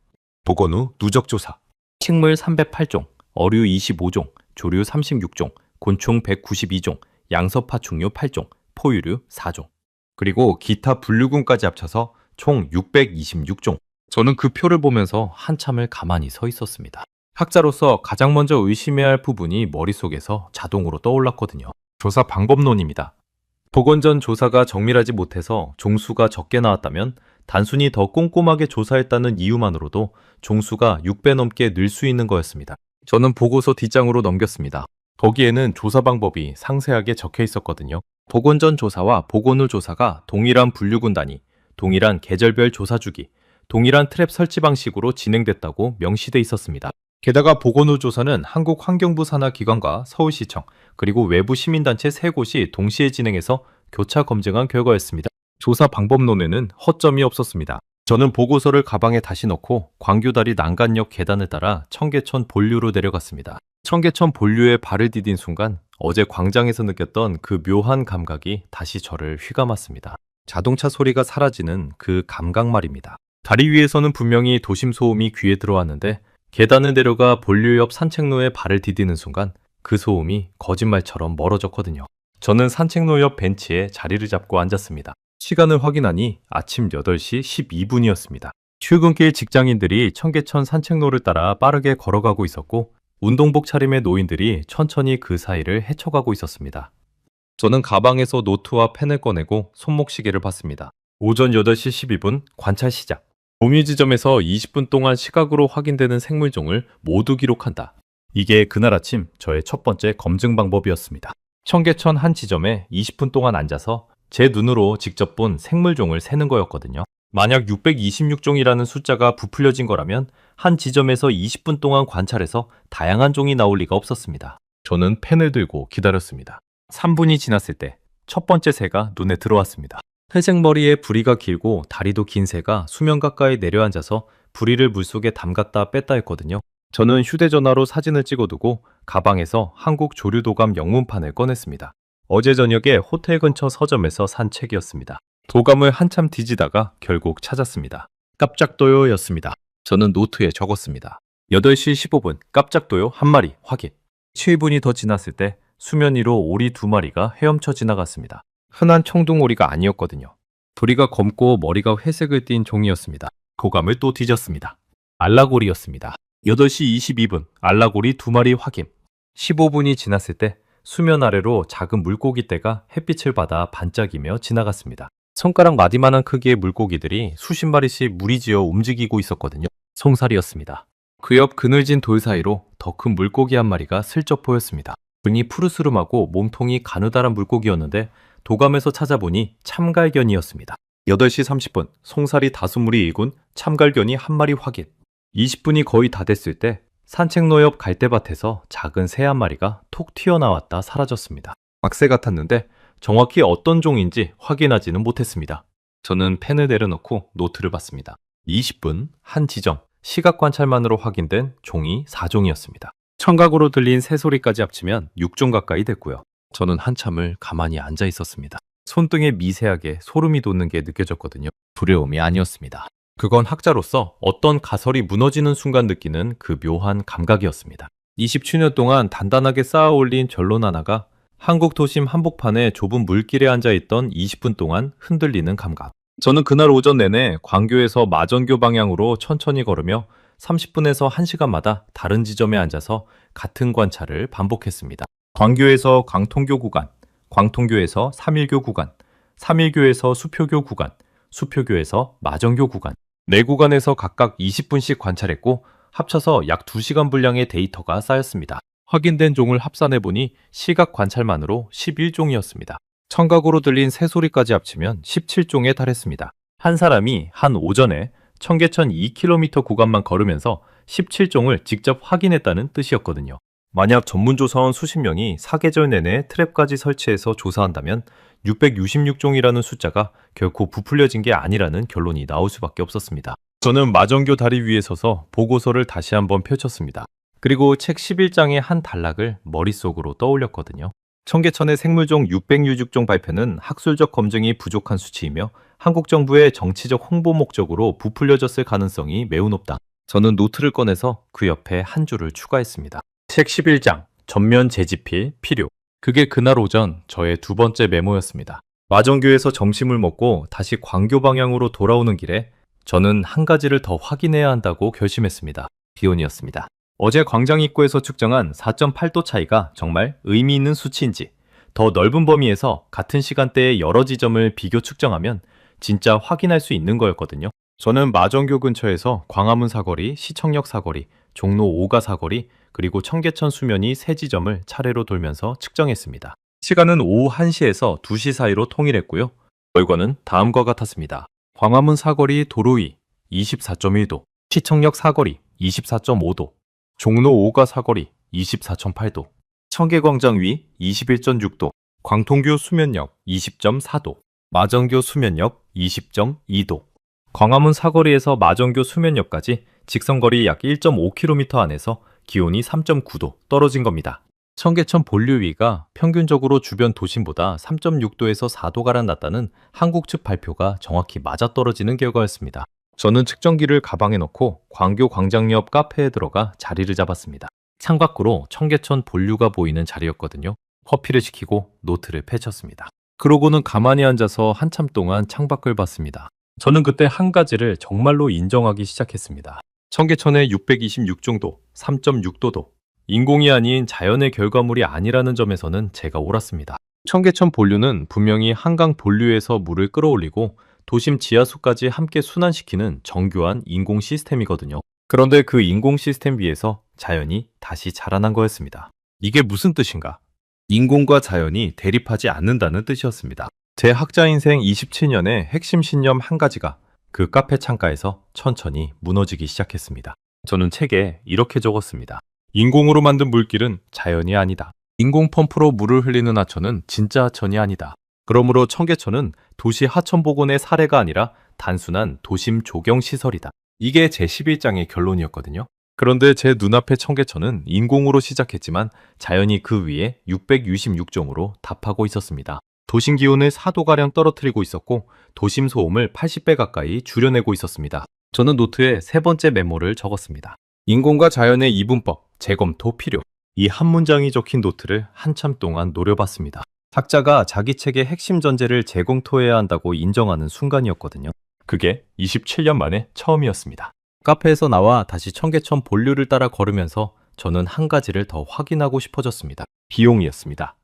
복원 후 누적 조사, 식물 308종, 어류 25종, 조류 36종, 곤충 192종, 양서 파충류 8종, 포유류 4종. 그리고 기타 분류군까지 합쳐서 총 626종. 저는 그 표를 보면서 한참을 가만히 서 있었습니다. 학자로서 가장 먼저 의심해야 할 부분이 머릿속에서 자동으로 떠올랐거든요. 조사 방법론입니다. 복원전 조사가 정밀하지 못해서 종수가 적게 나왔다면 단순히 더 꼼꼼하게 조사했다는 이유만으로도 종수가 6배 넘게 늘 수 있는 거였습니다. 저는 보고서 뒷장으로 넘겼습니다. 거기에는 조사 방법이 상세하게 적혀 있었거든요. 복원전 조사와 복원 후 조사가 동일한 분류군 단위, 동일한 계절별 조사 주기, 동일한 트랩 설치 방식으로 진행됐다고 명시돼 있었습니다. 게다가 복원 후 조사는 한국환경부 산하 기관과 서울시청, 그리고 외부 시민단체 3곳이 동시에 진행해서 교차 검증한 결과였습니다. 조사 방법론에는 허점이 없었습니다. 저는 보고서를 가방에 다시 넣고 광교다리 난간역 계단을 따라 청계천 본류로 내려갔습니다. 청계천 본류에 발을 디딘 순간 어제 광장에서 느꼈던 그 묘한 감각이 다시 저를 휘감았습니다. 자동차 소리가 사라지는 그 감각 말입니다. 다리 위에서는 분명히 도심 소음이 귀에 들어왔는데 계단을 내려가 본류 옆 산책로에 발을 디디는 순간 그 소음이 거짓말처럼 멀어졌거든요. 저는 산책로 옆 벤치에 자리를 잡고 앉았습니다. 시간을 확인하니 아침 8시 12분이었습니다. 출근길 직장인들이 청계천 산책로를 따라 빠르게 걸어가고 있었고 운동복 차림의 노인들이 천천히 그 사이를 헤쳐가고 있었습니다. 저는 가방에서 노트와 펜을 꺼내고 손목시계를 봤습니다. 오전 8시 12분 관찰 시작. 동일 지점에서 20분 동안 시각으로 확인되는 생물종을 모두 기록한다. 이게 그날 아침 저의 첫 번째 검증 방법이었습니다. 청계천 한 지점에 20분 동안 앉아서 제 눈으로 직접 본 생물종을 세는 거였거든요. 만약 626종이라는 숫자가 부풀려진 거라면 한 지점에서 20분 동안 관찰해서 다양한 종이 나올 리가 없었습니다. 저는 펜을 들고 기다렸습니다. 3분이 지났을 때 첫 번째 새가 눈에 들어왔습니다. 회색 머리에 부리가 길고 다리도 긴 새가 수면 가까이 내려앉아서 부리를 물속에 담갔다 뺐다 했거든요. 저는 휴대전화로 사진을 찍어두고 가방에서 한국 조류도감 영문판을 꺼냈습니다. 어제 저녁에 호텔 근처 서점에서 산 책이었습니다. 도감을 한참 뒤지다가 결국 찾았습니다. 깜짝도요였습니다. 저는 노트에 적었습니다. 8시 15분 깜짝도요 한 마리 확인. 7분이 더 지났을 때 수면 위로 오리 2마리가 헤엄쳐 지나갔습니다. 흔한 청둥오리가 아니었거든요. 부리가 검고 머리가 회색을 띤 종이었습니다. 도감을 또 뒤졌습니다. 알라고리였습니다. 8시 22분 알라고리 2마리 확인. 15분이 지났을 때 수면 아래로 작은 물고기 떼가 햇빛을 받아 반짝이며 지나갔습니다. 손가락 마디만한 크기의 물고기들이 수십 마리씩 무리지어 움직이고 있었거든요. 송사리였습니다. 그 옆 그늘진 돌 사이로 더 큰 물고기 한 마리가 슬쩍 보였습니다. 등이 푸르스름하고 몸통이 가느다란 물고기였는데 도감에서 찾아보니 참갈견이었습니다. 8시 30분 송사리 5무리 일군 참갈견이 한 마리 확인. 20분이 거의 다 됐을 때 산책로 옆 갈대밭에서 작은 새 한 마리가 톡 튀어나왔다 사라졌습니다. 막새 같았는데 정확히 어떤 종인지 확인하지는 못했습니다. 저는 펜을 내려놓고 노트를 봤습니다. 20분 한 지점 시각 관찰만으로 확인된 종이 4종이었습니다. 청각으로 들린 새소리까지 합치면 6종 가까이 됐고요. 저는 한참을 가만히 앉아 있었습니다. 손등에 미세하게 소름이 돋는 게 느껴졌거든요. 두려움이 아니었습니다. 그건 학자로서 어떤 가설이 무너지는 순간 느끼는 그 묘한 감각이었습니다. 27년 동안 단단하게 쌓아 올린 결론 하나가 한국 도심 한복판에 좁은 물길에 앉아있던 20분 동안 흔들리는 감각. 저는 그날 오전 내내 광교에서 마전교 방향으로 천천히 걸으며 30분에서 1시간마다 다른 지점에 앉아서 같은 관찰을 반복했습니다. 광교에서 광통교 구간, 광통교에서 삼일교 구간, 삼일교에서 수표교 구간, 수표교에서 마전교 구간, 네 구간에서 각각 20분씩 관찰했고 합쳐서 약 2시간 분량의 데이터가 쌓였습니다. 확인된 종을 합산해보니 시각 관찰만으로 11종이었습니다. 청각으로 들린 새소리까지 합치면 17종에 달했습니다. 한 사람이 한 오전에 청계천 2km 구간만 걸으면서 17종을 직접 확인했다는 뜻이었거든요. 만약 전문조사원 수십 명이 사계절 내내 트랩까지 설치해서 조사한다면 666종이라는 숫자가 결코 부풀려진 게 아니라는 결론이 나올 수밖에 없었습니다. 저는 마전교 다리 위에 서서 보고서를 다시 한번 펼쳤습니다. 그리고 책 11장의 한 단락을 머릿속으로 떠올렸거든요. 청계천의 생물종 666종 발표는 학술적 검증이 부족한 수치이며 한국 정부의 정치적 홍보 목적으로 부풀려졌을 가능성이 매우 높다. 저는 노트를 꺼내서 그 옆에 한 줄을 추가했습니다. 책 11장, 전면 재집필 필요. 그게 그날 오전 저의 두 번째 메모였습니다. 마정교에서 점심을 먹고 다시 광교 방향으로 돌아오는 길에 저는 한 가지를 더 확인해야 한다고 결심했습니다. 기온이었습니다. 어제 광장 입구에서 측정한 4.8도 차이가 정말 의미 있는 수치인지, 더 넓은 범위에서 같은 시간대의 여러 지점을 비교 측정하면 진짜 확인할 수 있는 거였거든요. 저는 마정교 근처에서 광화문 사거리, 시청역 사거리, 종로 5가 사거리, 그리고 청계천 수면이 세 지점을 차례로 돌면서 측정했습니다. 시간은 오후 1시에서 2시 사이로 통일했고요. 결과는 다음과 같았습니다. 광화문 사거리 도로 위 24.1도, 시청역 사거리 24.5도, 종로 5가 사거리 24.8도, 청계광장 위 21.6도, 광통교 수면역 20.4도, 마정교 수면역 20.2도. 광화문 사거리에서 마정교 수면역까지 직선거리 약 1.5km 안에서 기온이 3.9도 떨어진 겁니다. 청계천 본류 위가 평균적으로 주변 도심보다 3.6도에서 4도가량 낮다는 한국 측 발표가 정확히 맞아떨어지는 결과였습니다. 저는 측정기를 가방에 넣고 광교 광장 옆 카페에 들어가 자리를 잡았습니다. 창밖으로 청계천 본류가 보이는 자리였거든요. 커피를 시키고 노트를 펼쳤습니다. 그러고는 가만히 앉아서 한참 동안 창밖을 봤습니다. 저는 그때 한 가지를 정말로 인정하기 시작했습니다. 청계천의 626종도, 3.6도도 인공이 아닌 자연의 결과물이 아니라는 점에서는 제가 옳았습니다. 청계천 본류는 분명히 한강 본류에서 물을 끌어올리고 도심 지하수까지 함께 순환시키는 정교한 인공 시스템이거든요. 그런데 그 인공 시스템 위에서 자연이 다시 자라난 거였습니다. 이게 무슨 뜻인가? 인공과 자연이 대립하지 않는다는 뜻이었습니다. 제 학자 인생 27년의 핵심 신념 한 가지가 그 카페 창가에서 천천히 무너지기 시작했습니다. 저는 책에 이렇게 적었습니다. 인공으로 만든 물길은 자연이 아니다. 인공 펌프로 물을 흘리는 하천은 진짜 하천이 아니다. 그러므로 청계천은 도시 하천 복원의 사례가 아니라 단순한 도심 조경 시설이다. 이게 제 11장의 결론이었거든요. 그런데 제 눈앞의 청계천은 인공으로 시작했지만 자연이 그 위에 666종으로 답하고 있었습니다. 도심 기온을 4도가량 떨어뜨리고 있었고 도심 소음을 80배 가까이 줄여내고 있었습니다. 저는 노트에 세 번째 메모를 적었습니다. 인공과 자연의 이분법, 재검토 필요. 이 한 문장이 적힌 노트를 한참 동안 노려봤습니다. 학자가 자기 책의 핵심 전제를 재검토해야 한다고 인정하는 순간이었거든요. 그게 27년 만에 처음이었습니다. 카페에서 나와 다시 청계천 본류를 따라 걸으면서 저는 한 가지를 더 확인하고 싶어졌습니다. 비용이었습니다.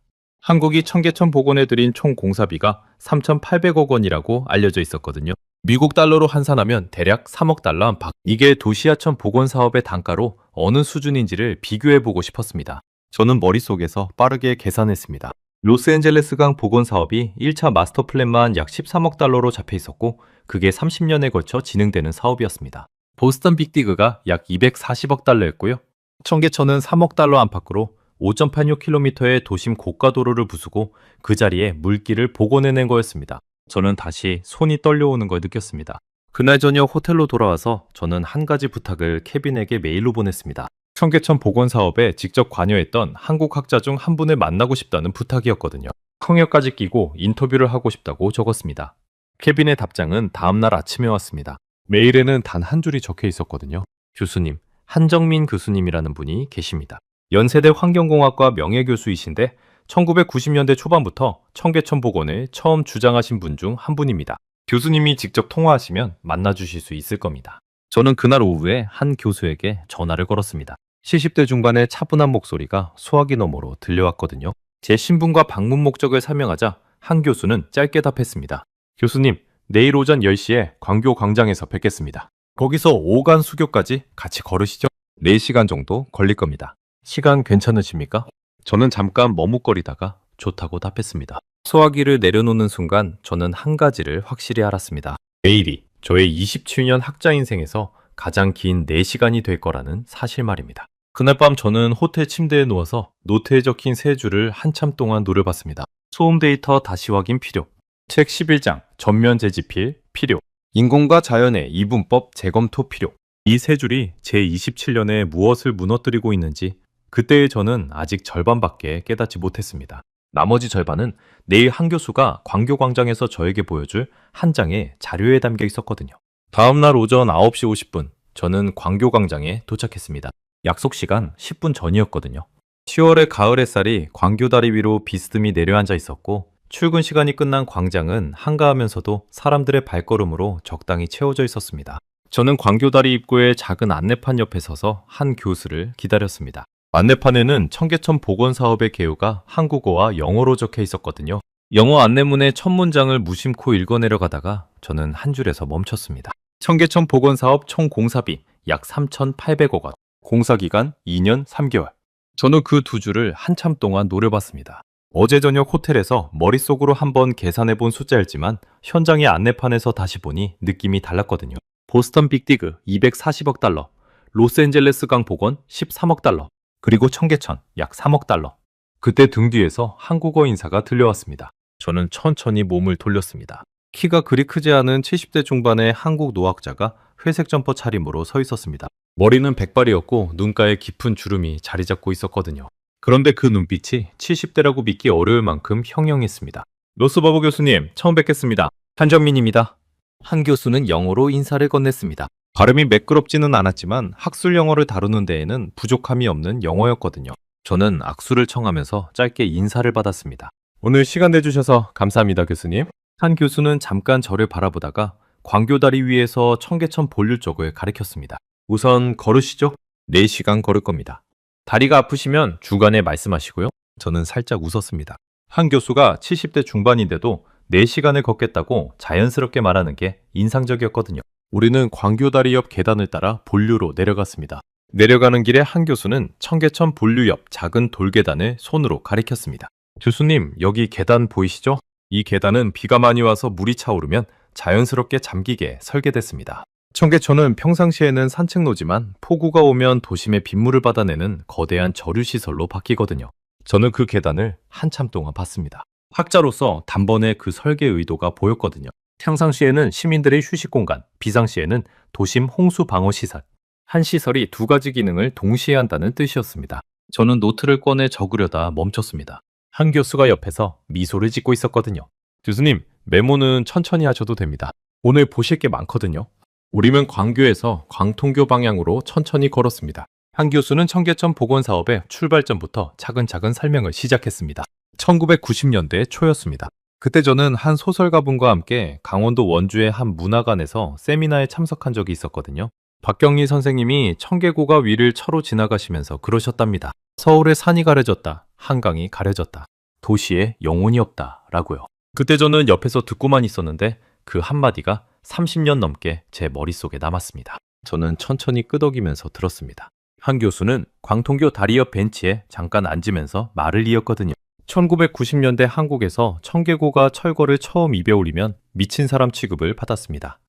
한국이 청계천 복원에 들인 총 공사비가 3,800억 원이라고 알려져 있었거든요. 미국 달러로 환산하면 대략 3억 달러 안팎. 이게 도시하천 복원 사업의 단가로 어느 수준인지를 비교해보고 싶었습니다. 저는 머릿속에서 빠르게 계산했습니다. 로스앤젤레스강 복원 사업이 1차 마스터 플랜만 약 13억 달러로 잡혀 있었고 그게 30년에 걸쳐 진행되는 사업이었습니다. 보스턴 빅디그가 약 240억 달러였고요. 청계천은 3억 달러 안팎으로 5.86km의 도심 고가도로를 부수고 그 자리에 물길을 복원해낸 거였습니다. 저는 다시 손이 떨려오는 걸 느꼈습니다. 그날 저녁 호텔로 돌아와서 저는 한 가지 부탁을 케빈에게 메일로 보냈습니다. 청계천 복원 사업에 직접 관여했던 한국 학자 중 한 분을 만나고 싶다는 부탁이었거든요. 성역까지 끼고 인터뷰를 하고 싶다고 적었습니다. 케빈의 답장은 다음날 아침에 왔습니다. 메일에는 단 한 줄이 적혀 있었거든요. 교수님, 한정민 교수님이라는 분이 계십니다. 연세대 환경공학과 명예교수이신데 1990년대 초반부터 청계천 복원을 처음 주장하신 분 중 한 분입니다. 교수님이 직접 통화하시면 만나주실 수 있을 겁니다. 저는 그날 오후에 한 교수에게 전화를 걸었습니다. 70대 중반의 차분한 목소리가 소화기 너머로 들려왔거든요. 제 신분과 방문 목적을 설명하자 한 교수는 짧게 답했습니다. 교수님, 내일 오전 10시에 광교 광장에서 뵙겠습니다. 거기서 오간 수교까지 같이 걸으시죠? 4시간 정도 걸릴 겁니다. 시간 괜찮으십니까? 저는 잠깐 머뭇거리다가 좋다고 답했습니다. 소화기를 내려놓는 순간 저는 한 가지를 확실히 알았습니다. 내일이 저의 27년 학자 인생에서 가장 긴 4시간이 될 거라는 사실 말입니다. 그날 밤 저는 호텔 침대에 누워서 노트에 적힌 세 줄을 한참 동안 노려봤습니다. 소음 데이터 다시 확인 필요. 책 11장 전면 재집필 필요. 인공과 자연의 이분법 재검토 필요. 이 세 줄이 제 27년에 무엇을 무너뜨리고 있는지 그때의 저는 아직 절반밖에 깨닫지 못했습니다. 나머지 절반은 내일 한 교수가 광교광장에서 저에게 보여줄 한 장의 자료에 담겨 있었거든요. 다음날 오전 9시 50분 저는 광교광장에 도착했습니다. 약속 시간 10분 전이었거든요. 10월의 가을 햇살이 광교다리 위로 비스듬히 내려앉아 있었고 출근 시간이 끝난 광장은 한가하면서도 사람들의 발걸음으로 적당히 채워져 있었습니다. 저는 광교다리 입구의 작은 안내판 옆에 서서 한 교수를 기다렸습니다. 안내판에는 청계천 복원 사업의 개요가 한국어와 영어로 적혀 있었거든요. 영어 안내문의 첫 문장을 무심코 읽어내려가다가 저는 한 줄에서 멈췄습니다. 청계천 복원 사업 총 공사비 약 3,800억 원. 공사기간 2년 3개월. 저는 그 두 줄을 한참 동안 노려봤습니다. 어제 저녁 호텔에서 머릿속으로 한번 계산해본 숫자였지만 현장의 안내판에서 다시 보니 느낌이 달랐거든요. 보스턴 빅디그 240억 달러, 로스앤젤레스 강 복원 13억 달러, 그리고 청계천 약 3억 달러. 그때 등 뒤에서 한국어 인사가 들려왔습니다. 저는 천천히 몸을 돌렸습니다. 키가 그리 크지 않은 70대 중반의 한국 노학자가 회색 점퍼 차림으로 서 있었습니다. 머리는 백발이었고 눈가에 깊은 주름이 자리 잡고 있었거든요. 그런데 그 눈빛이 70대라고 믿기 어려울 만큼 형형했습니다. 로스버버 교수님, 처음 뵙겠습니다. 한정민입니다. 한 교수는 영어로 인사를 건넸습니다. 발음이 매끄럽지는 않았지만 학술 영어를 다루는 데에는 부족함이 없는 영어였거든요. 저는 악수를 청하면서 짧게 인사를 받았습니다. 오늘 시간 내주셔서 감사합니다, 교수님. 한 교수는 잠깐 저를 바라보다가 광교다리 위에서 청계천 본류 쪽을 가리켰습니다. 우선 걸으시죠? 4시간 걸을 겁니다. 다리가 아프시면 중간에 말씀하시고요. 저는 살짝 웃었습니다. 한 교수가 70대 중반인데도 4시간을 걷겠다고 자연스럽게 말하는 게 인상적이었거든요. 우리는 광교다리 옆 계단을 따라 본류로 내려갔습니다. 내려가는 길에 한 교수는 청계천 본류 옆 작은 돌계단을 손으로 가리켰습니다. 교수님, 여기 계단 보이시죠? 이 계단은 비가 많이 와서 물이 차오르면 자연스럽게 잠기게 설계됐습니다. 청계천은 평상시에는 산책로지만 폭우가 오면 도심의 빗물을 받아내는 거대한 저류시설로 바뀌거든요. 저는 그 계단을 한참 동안 봤습니다. 학자로서 단번에 그 설계 의도가 보였거든요. 평상시에는 시민들의 휴식 공간, 비상시에는 도심 홍수 방어 시설. 한 시설이 두 가지 기능을 동시에 한다는 뜻이었습니다. 저는 노트를 꺼내 적으려다 멈췄습니다. 한 교수가 옆에서 미소를 짓고 있었거든요. 교수님, 메모는 천천히 하셔도 됩니다. 오늘 보실 게 많거든요. 우리는 광교에서 광통교 방향으로 천천히 걸었습니다. 한 교수는 청계천 복원 사업의 출발 전부터 차근차근 설명을 시작했습니다. 1990년대 초였습니다. 그때 저는 한 소설가분과 함께 강원도 원주의 한 문화관에서 세미나에 참석한 적이 있었거든요. 박경리 선생님이 청계고가 위를 차로 지나가시면서 그러셨답니다. 서울의 산이 가려졌다. 한강이 가려졌다. 도시에 영혼이 없다. 라고요. 그때 저는 옆에서 듣고만 있었는데 그 한마디가 30년 넘게 제 머릿속에 남았습니다. 저는 천천히 끄덕이면서 들었습니다. 한 교수는 광통교 다리 옆 벤치에 잠깐 앉으면서 말을 이었거든요. 1990년대 한국에서 청계고가 철거를 처음 입에올리면 미친 사람 취급을 받았습니다.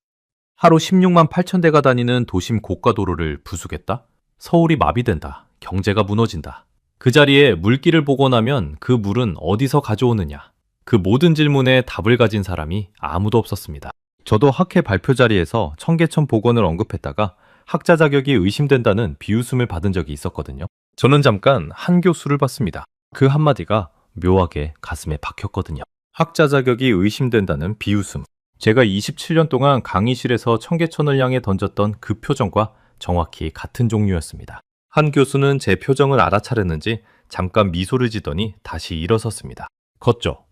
하루 16만 8천 대가 다니는 도심 고가도로를 부수겠다? 서울이 마비된다. 경제가 무너진다. 그 자리에 물길을 복원하면 그 물은 어디서 가져오느냐? 그 모든 질문에 답을 가진 사람이 아무도 없었습니다. 저도 학회 발표 자리에서 청계천 복원을 언급했다가 학자 자격이 의심된다는 비웃음을 받은 적이 있었거든요. 저는 잠깐 한 교수를 봤습니다. 그 한마디가 묘하게 가슴에 박혔거든요. 학자 자격이 의심된다는 비웃음. 제가 27년 동안 강의실에서 청계천을 향해 던졌던 그 표정과 정확히 같은 종류였습니다. 한 교수는 제 표정을 알아차렸는지 잠깐 미소를 지더니 다시 일어섰습니다. 걷죠.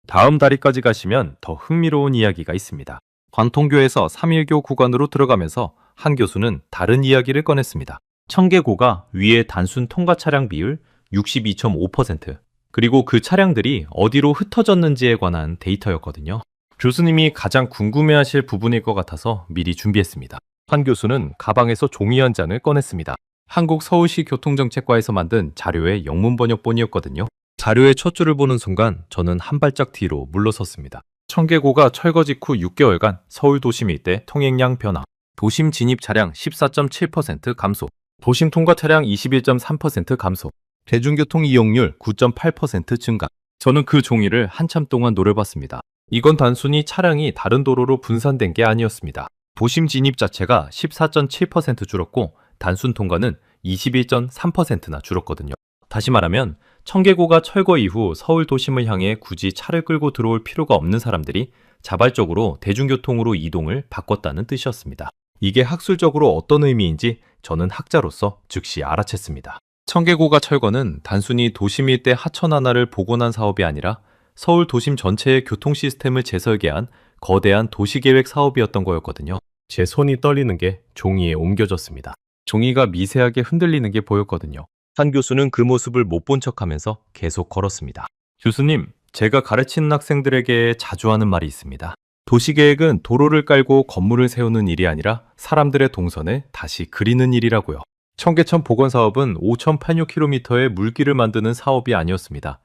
다음 다리까지 가시면 더 흥미로운 이야기가 있습니다. 관통교에서 3.1교 구간으로 들어가면서 한 교수는 다른 이야기를 꺼냈습니다. 청계고가 위에 단순 통과 차량 비율 62.5%, 그리고 그 차량들이 어디로 흩어졌는지에 관한 데이터였거든요. 교수님이 가장 궁금해하실 부분일 것 같아서 미리 준비했습니다. 한 교수는 가방에서 종이 한 장을 꺼냈습니다. 한국 서울시 교통정책과에서 만든 자료의 영문 번역본이었거든요. 자료의 첫 줄을 보는 순간 저는 한 발짝 뒤로 물러섰습니다. 청계고가 철거 직후 6개월간 서울 도심 일대 통행량 변화, 도심 진입 차량 14.7% 감소, 도심 통과 차량 21.3% 감소, 대중교통 이용률 9.8% 증가. 저는 그 종이를 한참 동안 노려봤습니다. 이건 단순히 차량이 다른 도로로 분산된 게 아니었습니다. 도심 진입 자체가 14.7% 줄었고 단순 통과는 21.3%나 줄었거든요. 다시 말하면 청계고가 철거 이후 서울 도심을 향해 굳이 차를 끌고 들어올 필요가 없는 사람들이 자발적으로 대중교통으로 이동을 바꿨다는 뜻이었습니다. 이게 학술적으로 어떤 의미인지 저는 학자로서 즉시 알아챘습니다. 청계고가 철거는 단순히 도심 일대 하천 하나를 복원한 사업이 아니라 서울 도심 전체의 교통 시스템을 재설계한 거대한 도시계획 사업이었던 거였거든요. 제 손이 떨리는 게 종이에 옮겨졌습니다. 종이가 미세하게 흔들리는 게 보였거든요. 한 교수는 그 모습을 못 본 척하면서 계속 걸었습니다. 교수님, 제가 가르치는 학생들에게 자주 하는 말이 있습니다. 도시계획은 도로를 깔고 건물을 세우는 일이 아니라 사람들의 동선을 다시 그리는 일이라고요. 청계천 복원사업은 5,086km의 물길을 만드는 사업이 아니었습니다.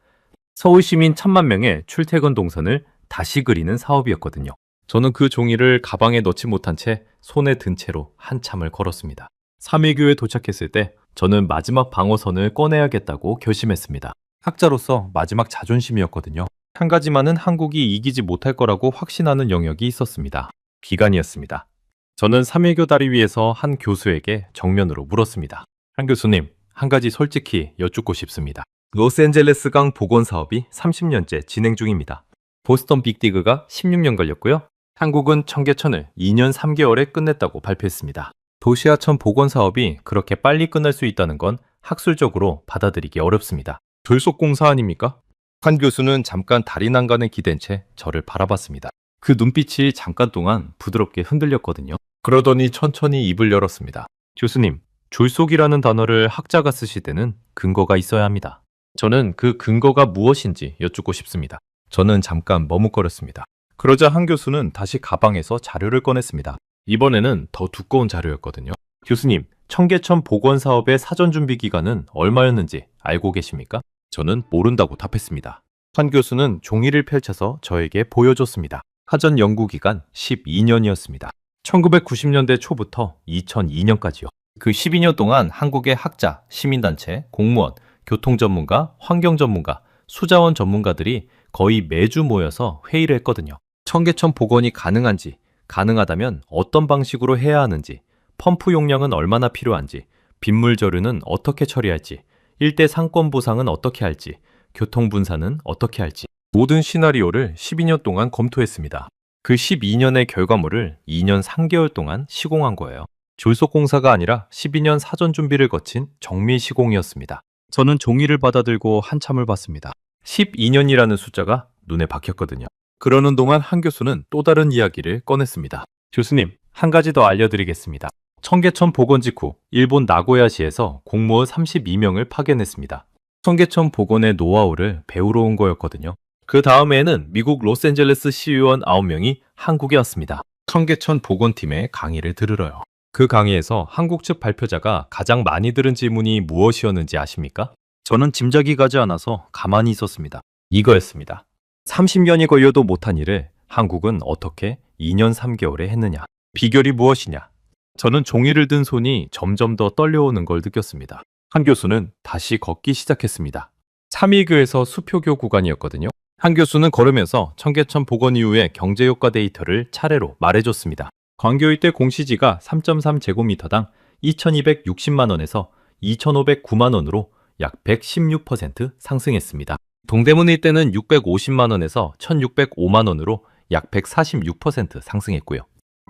서울 시민 1,000만 명의 출퇴근 동선을 다시 그리는 사업이었거든요. 저는 그 종이를 가방에 넣지 못한 채 손에 든 채로 한참을 걸었습니다. 3.1교에 도착했을 때 저는 마지막 방어선을 꺼내야겠다고 결심했습니다. 학자로서 마지막 자존심이었거든요. 한 가지만은 한국이 이기지 못할 거라고 확신하는 영역이 있었습니다. 비간이었습니다. 저는 3.1교 다리 위에서 한 교수에게 정면으로 물었습니다. 한 교수님, 한 가지 솔직히 여쭙고 싶습니다. 로스앤젤레스 강 복원 사업이 30년째 진행 중입니다. 보스턴 빅디그가 16년 걸렸고요. 한국은 청계천을 2년 3개월에 끝냈다고 발표했습니다. 도시하천 복원 사업이 그렇게 빨리 끝날 수 있다는 건 학술적으로 받아들이기 어렵습니다. 졸속공사 아닙니까? 한 교수는 잠깐 다리 난간에 기댄 채 저를 바라봤습니다. 그 눈빛이 잠깐 동안 부드럽게 흔들렸거든요. 그러더니 천천히 입을 열었습니다. 교수님, 졸속이라는 단어를 학자가 쓰실 때는 근거가 있어야 합니다. 저는 그 근거가 무엇인지 여쭙고 싶습니다. 저는 잠깐 머뭇거렸습니다. 그러자 한 교수는 다시 가방에서 자료를 꺼냈습니다. 이번에는 더 두꺼운 자료였거든요. 교수님, 청계천 복원 사업의 사전 준비 기간은 얼마였는지 알고 계십니까? 저는 모른다고 답했습니다. 한 교수는 종이를 펼쳐서 저에게 보여줬습니다. 사전 연구 기간 12년이었습니다. 1990년대 초부터 2002년까지요. 그 12년 동안 한국의 학자, 시민단체, 공무원, 교통전문가, 환경전문가, 수자원 전문가들이 거의 매주 모여서 회의를 했거든요. 청계천 복원이 가능한지, 가능하다면 어떤 방식으로 해야 하는지, 펌프 용량은 얼마나 필요한지, 빗물 저류는 어떻게 처리할지, 일대 상권 보상은 어떻게 할지, 교통 분산은 어떻게 할지 모든 시나리오를 12년 동안 검토했습니다. 그 12년의 결과물을 2년 3개월 동안 시공한 거예요. 졸속 공사가 아니라 12년 사전 준비를 거친 정밀 시공이었습니다. 저는 종이를 받아들고 한참을 봤습니다. 12년이라는 숫자가 눈에 박혔거든요. 그러는 동안 한 교수는 또 다른 이야기를 꺼냈습니다. 교수님, 한 가지 더 알려드리겠습니다. 청계천 복원 직후 일본 나고야시에서 공무원 32명을 파견했습니다. 청계천 복원의 노하우를 배우러 온 거였거든요. 그 다음에는 미국 로스앤젤레스 시의원 9명이 한국에 왔습니다. 청계천 복원팀의 강의를 들으러요. 그 강의에서 한국 측 발표자가 가장 많이 들은 질문이 무엇이었는지 아십니까? 저는 짐작이 가지 않아서 가만히 있었습니다. 이거였습니다. 30년이 걸려도 못한 일을 한국은 어떻게 2년 3개월에 했느냐? 비결이 무엇이냐? 저는 종이를 든 손이 점점 더 떨려오는 걸 느꼈습니다. 한 교수는 다시 걷기 시작했습니다. 3일교에서 수표교 구간이었거든요. 한 교수는 걸으면서 청계천 복원 이후의 경제효과 데이터를 차례로 말해줬습니다. 광교 일대 공시지가 3.3제곱미터당 2,260만 원에서 2,509만 원으로 약 116% 상승했습니다. 동대문 일대는 650만 원에서 1,605만 원으로 약 146% 상승했고요.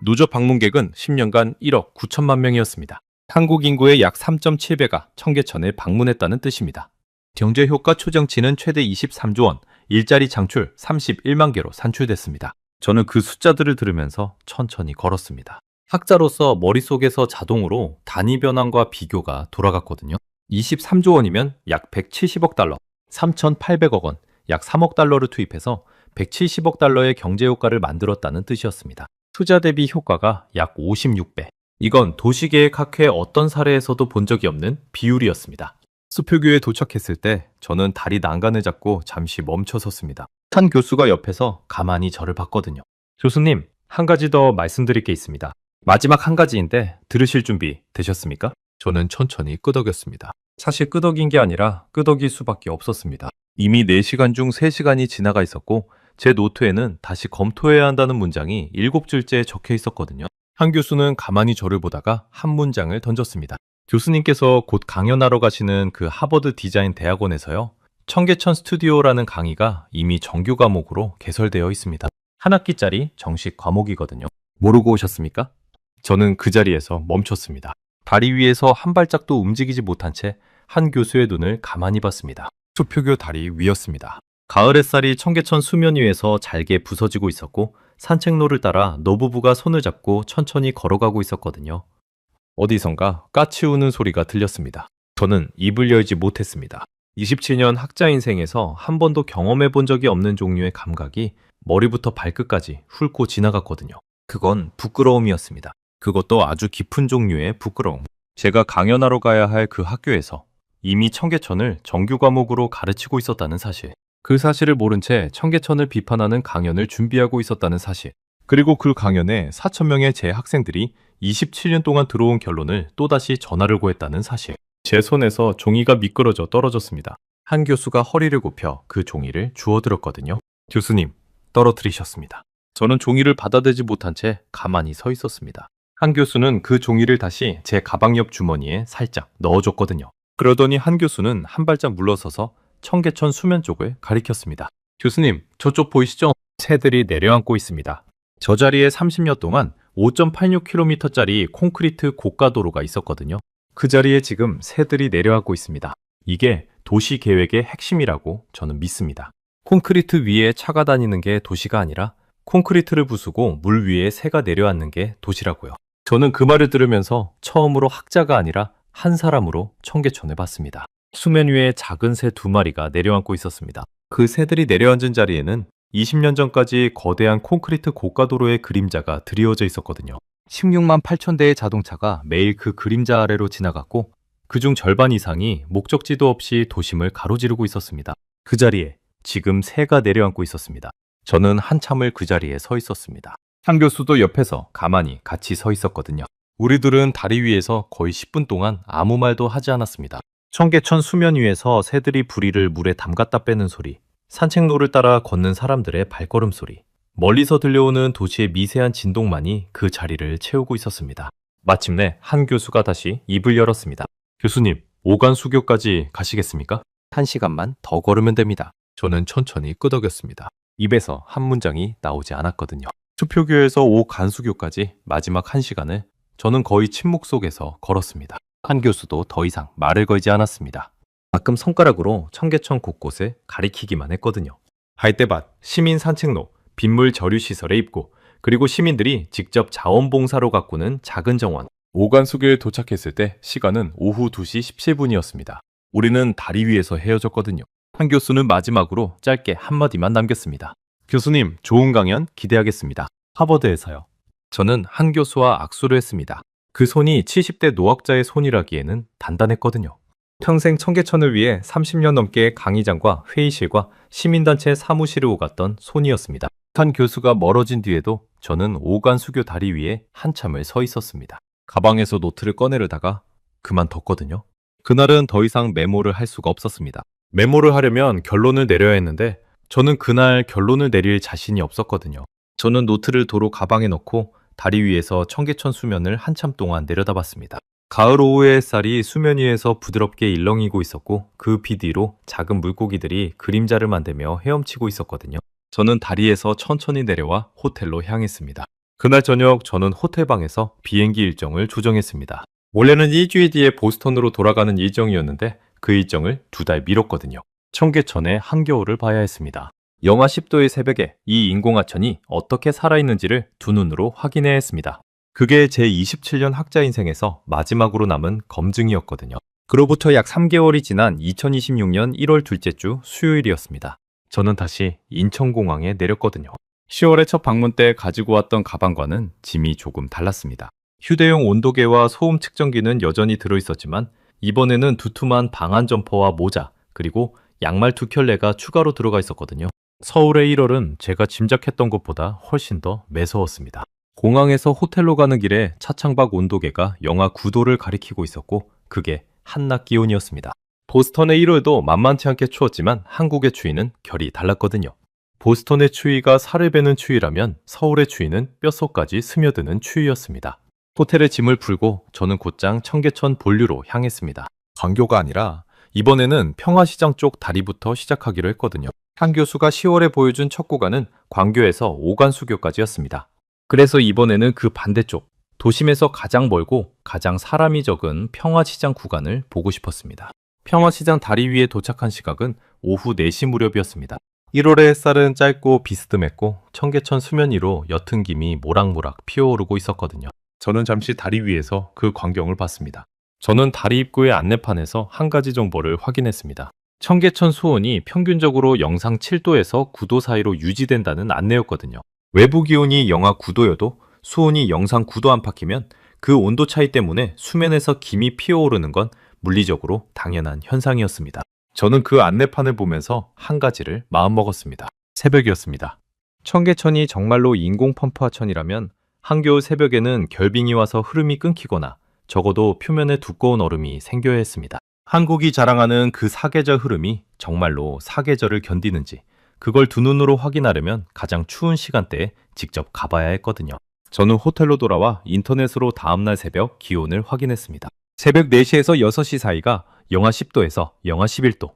누적 방문객은 10년간 1억 9천만 명이었습니다. 한국 인구의 약 3.7배가 청계천을 방문했다는 뜻입니다. 경제효과 초정치는 최대 23조 원, 일자리 창출 31만 개로 산출됐습니다. 저는 그 숫자들을 들으면서 천천히 걸었습니다. 학자로서 머릿속에서 자동으로 단위 변환과 비교가 돌아갔거든요. 23조 원이면 약 170억 달러, 3,800억 원, 약 3억 달러를 투입해서 170억 달러의 경제효과를 만들었다는 뜻이었습니다. 투자 대비 효과가 약 56배. 이건 도시계획학회 어떤 사례에서도 본 적이 없는 비율이었습니다. 수표교에 도착했을 때 저는 다리 난간을 잡고 잠시 멈춰 섰습니다. 한 교수가 옆에서 가만히 저를 봤거든요. 교수님, 한 가지 더 말씀드릴 게 있습니다. 마지막 한 가지인데 들으실 준비 되셨습니까? 저는 천천히 끄덕였습니다. 사실 끄덕인 게 아니라 끄덕일 수밖에 없었습니다. 이미 4시간 중 3시간이 지나가 있었고 제 노트에는 다시 검토해야 한다는 문장이 7줄째에 적혀 있었거든요. 한 교수는 가만히 저를 보다가 한 문장을 던졌습니다. 교수님께서 곧 강연하러 가시는 그 하버드 디자인 대학원에서요. 청계천 스튜디오라는 강의가 이미 정규 과목으로 개설되어 있습니다. 한 학기짜리 정식 과목이거든요. 모르고 오셨습니까? 저는 그 자리에서 멈췄습니다. 다리 위에서 한 발짝도 움직이지 못한 채 한 교수의 눈을 가만히 봤습니다. 수표교 다리 위였습니다. 가을 햇살이 청계천 수면 위에서 잘게 부서지고 있었고 산책로를 따라 노부부가 손을 잡고 천천히 걸어가고 있었거든요. 어디선가 까치우는 소리가 들렸습니다. 저는 입을 열지 못했습니다. 27년 학자 인생에서 한 번도 경험해 본 적이 없는 종류의 감각이 머리부터 발끝까지 훑고 지나갔거든요. 그건 부끄러움이었습니다. 그것도 아주 깊은 종류의 부끄러움. 제가 강연하러 가야 할 그 학교에서 이미 청계천을 정규 과목으로 가르치고 있었다는 사실. 그 사실을 모른 채 청계천을 비판하는 강연을 준비하고 있었다는 사실. 그리고 그 강연에 4,000명의 제 학생들이 27년 동안 들어온 결론을 또다시 전하려고 했다는 사실. 제 손에서 종이가 미끄러져 떨어졌습니다. 한 교수가 허리를 굽혀 그 종이를 주워들었거든요. 교수님, 떨어뜨리셨습니다. 저는 종이를 받아들지 못한 채 가만히 서 있었습니다. 한 교수는 그 종이를 다시 제 가방 옆 주머니에 살짝 넣어줬거든요. 그러더니 한 교수는 한 발짝 물러서서 청계천 수면 쪽을 가리켰습니다. 교수님, 저쪽 보이시죠? 새들이 내려앉고 있습니다. 저 자리에 30년 동안 5.86km짜리 콘크리트 고가도로가 있었거든요. 그 자리에 지금 새들이 내려앉고 있습니다. 이게 도시 계획의 핵심이라고 저는 믿습니다. 콘크리트 위에 차가 다니는 게 도시가 아니라 콘크리트를 부수고 물 위에 새가 내려앉는 게 도시라고요. 저는 그 말을 들으면서 처음으로 학자가 아니라 한 사람으로 청계천을 봤습니다. 수면 위에 작은 새 2마리가 내려앉고 있었습니다. 그 새들이 내려앉은 자리에는 20년 전까지 거대한 콘크리트 고가도로의 그림자가 드리워져 있었거든요. 16만 8천 대의 자동차가 매일 그 그림자 아래로 지나갔고 그중 절반 이상이 목적지도 없이 도심을 가로지르고 있었습니다. 그 자리에 지금 새가 내려앉고 있었습니다. 저는 한참을 그 자리에 서 있었습니다. 한 교수도 옆에서 가만히 같이 서 있었거든요. 우리들은 다리 위에서 거의 10분 동안 아무 말도 하지 않았습니다. 청계천 수면 위에서 새들이 부리를 물에 담갔다 빼는 소리, 산책로를 따라 걷는 사람들의 발걸음 소리, 멀리서 들려오는 도시의 미세한 진동만이 그 자리를 채우고 있었습니다. 마침내 한 교수가 다시 입을 열었습니다. 교수님, 오간수교까지 가시겠습니까? 1시간만 더 걸으면 됩니다. 저는 천천히 끄덕였습니다. 입에서 한 문장이 나오지 않았거든요. 수표교에서 오간수교까지 마지막 1시간을 저는 거의 침묵 속에서 걸었습니다. 한 교수도 더 이상 말을 걸지 않았습니다. 가끔 손가락으로 청계천 곳곳에 가리키기만 했거든요. 할대밭, 시민 산책로, 빗물 저류시설의 입구, 그리고 시민들이 직접 자원봉사로 가꾸는 작은 정원. 오간수교에 도착했을 때 시간은 오후 2시 17분이었습니다. 우리는 다리 위에서 헤어졌거든요. 한 교수는 마지막으로 짧게 한마디만 남겼습니다. 교수님, 좋은 강연 기대하겠습니다. 하버드에서요. 저는 한 교수와 악수를 했습니다. 그 손이 70대 노학자의 손이라기에는 단단했거든요. 평생 청계천을 위해 30년 넘게 강의장과 회의실과 시민단체 사무실을 오갔던 손이었습니다. 한 교수가 멀어진 뒤에도 저는 오간수교 다리 위에 한참을 서 있었습니다. 가방에서 노트를 꺼내려다가 그만뒀거든요. 그날은 더 이상 메모를 할 수가 없었습니다. 메모를 하려면 결론을 내려야 했는데 저는 그날 결론을 내릴 자신이 없었거든요. 저는 노트를 도로 가방에 넣고 다리 위에서 청계천 수면을 한참 동안 내려다봤습니다. 가을 오후의 햇살이 수면 위에서 부드럽게 일렁이고 있었고 그 빛 위로 작은 물고기들이 그림자를 만들며 헤엄치고 있었거든요. 저는 다리에서 천천히 내려와 호텔로 향했습니다. 그날 저녁 저는 호텔방에서 비행기 일정을 조정했습니다. 원래는 일주일 뒤에 보스턴으로 돌아가는 일정이었는데 그 일정을 2달 미뤘거든요. 청계천의 한겨울을 봐야 했습니다. 영하 10도의 새벽에 이 인공하천이 어떻게 살아있는지를 두 눈으로 확인해야 했습니다. 그게 제 27년 학자 인생에서 마지막으로 남은 검증이었거든요. 그로부터 약 3개월이 지난 2026년 1월 둘째 주 수요일이었습니다. 저는 다시 인천공항에 내렸거든요. 10월의 첫 방문 때 가지고 왔던 가방과는 짐이 조금 달랐습니다. 휴대용 온도계와 소음 측정기는 여전히 들어있었지만 이번에는 두툼한 방한 점퍼와 모자, 그리고 양말 2켤레가 추가로 들어가 있었거든요. 서울의 1월은 제가 짐작했던 것보다 훨씬 더 매서웠습니다. 공항에서 호텔로 가는 길에 차창밖 온도계가 영하 9도를 가리키고 있었고 그게 한낮 기온이었습니다. 보스턴의 1월도 만만치 않게 추웠지만 한국의 추위는 결이 달랐거든요. 보스턴의 추위가 살을 베는 추위라면 서울의 추위는 뼛속까지 스며드는 추위였습니다. 호텔에 짐을 풀고 저는 곧장 청계천 본류로 향했습니다. 광교가 아니라 이번에는 평화시장 쪽 다리부터 시작하기로 했거든요. 한 교수가 10월에 보여준 첫 구간은 광교에서 오간수교까지였습니다. 그래서 이번에는 그 반대쪽, 도심에서 가장 멀고 가장 사람이 적은 평화시장 구간을 보고 싶었습니다. 평화시장 다리 위에 도착한 시각은 오후 4시 무렵이었습니다. 1월의 햇살은 짧고 비스듬했고 청계천 수면 위로 옅은 김이 모락모락 피어오르고 있었거든요. 저는 잠시 다리 위에서 그 광경을 봤습니다. 저는 다리 입구의 안내판에서 한 가지 정보를 확인했습니다. 청계천 수온이 평균적으로 영상 7도에서 9도 사이로 유지된다는 안내였거든요. 외부 기온이 영하 9도여도 수온이 영상 9도 안팎이면 그 온도 차이 때문에 수면에서 김이 피어오르는 건 물리적으로 당연한 현상이었습니다. 저는 그 안내판을 보면서 한 가지를 마음먹었습니다. 새벽이었습니다. 청계천이 정말로 인공 펌프 하천이라면 한겨울 새벽에는 결빙이 와서 흐름이 끊기거나 적어도 표면에 두꺼운 얼음이 생겨야 했습니다. 한국이 자랑하는 그 사계절 흐름이 정말로 사계절을 견디는지 그걸 두 눈으로 확인하려면 가장 추운 시간대에 직접 가봐야 했거든요. 저는 호텔로 돌아와 인터넷으로 다음날 새벽 기온을 확인했습니다. 새벽 4시에서 6시 사이가 영하 10도에서 영하 11도.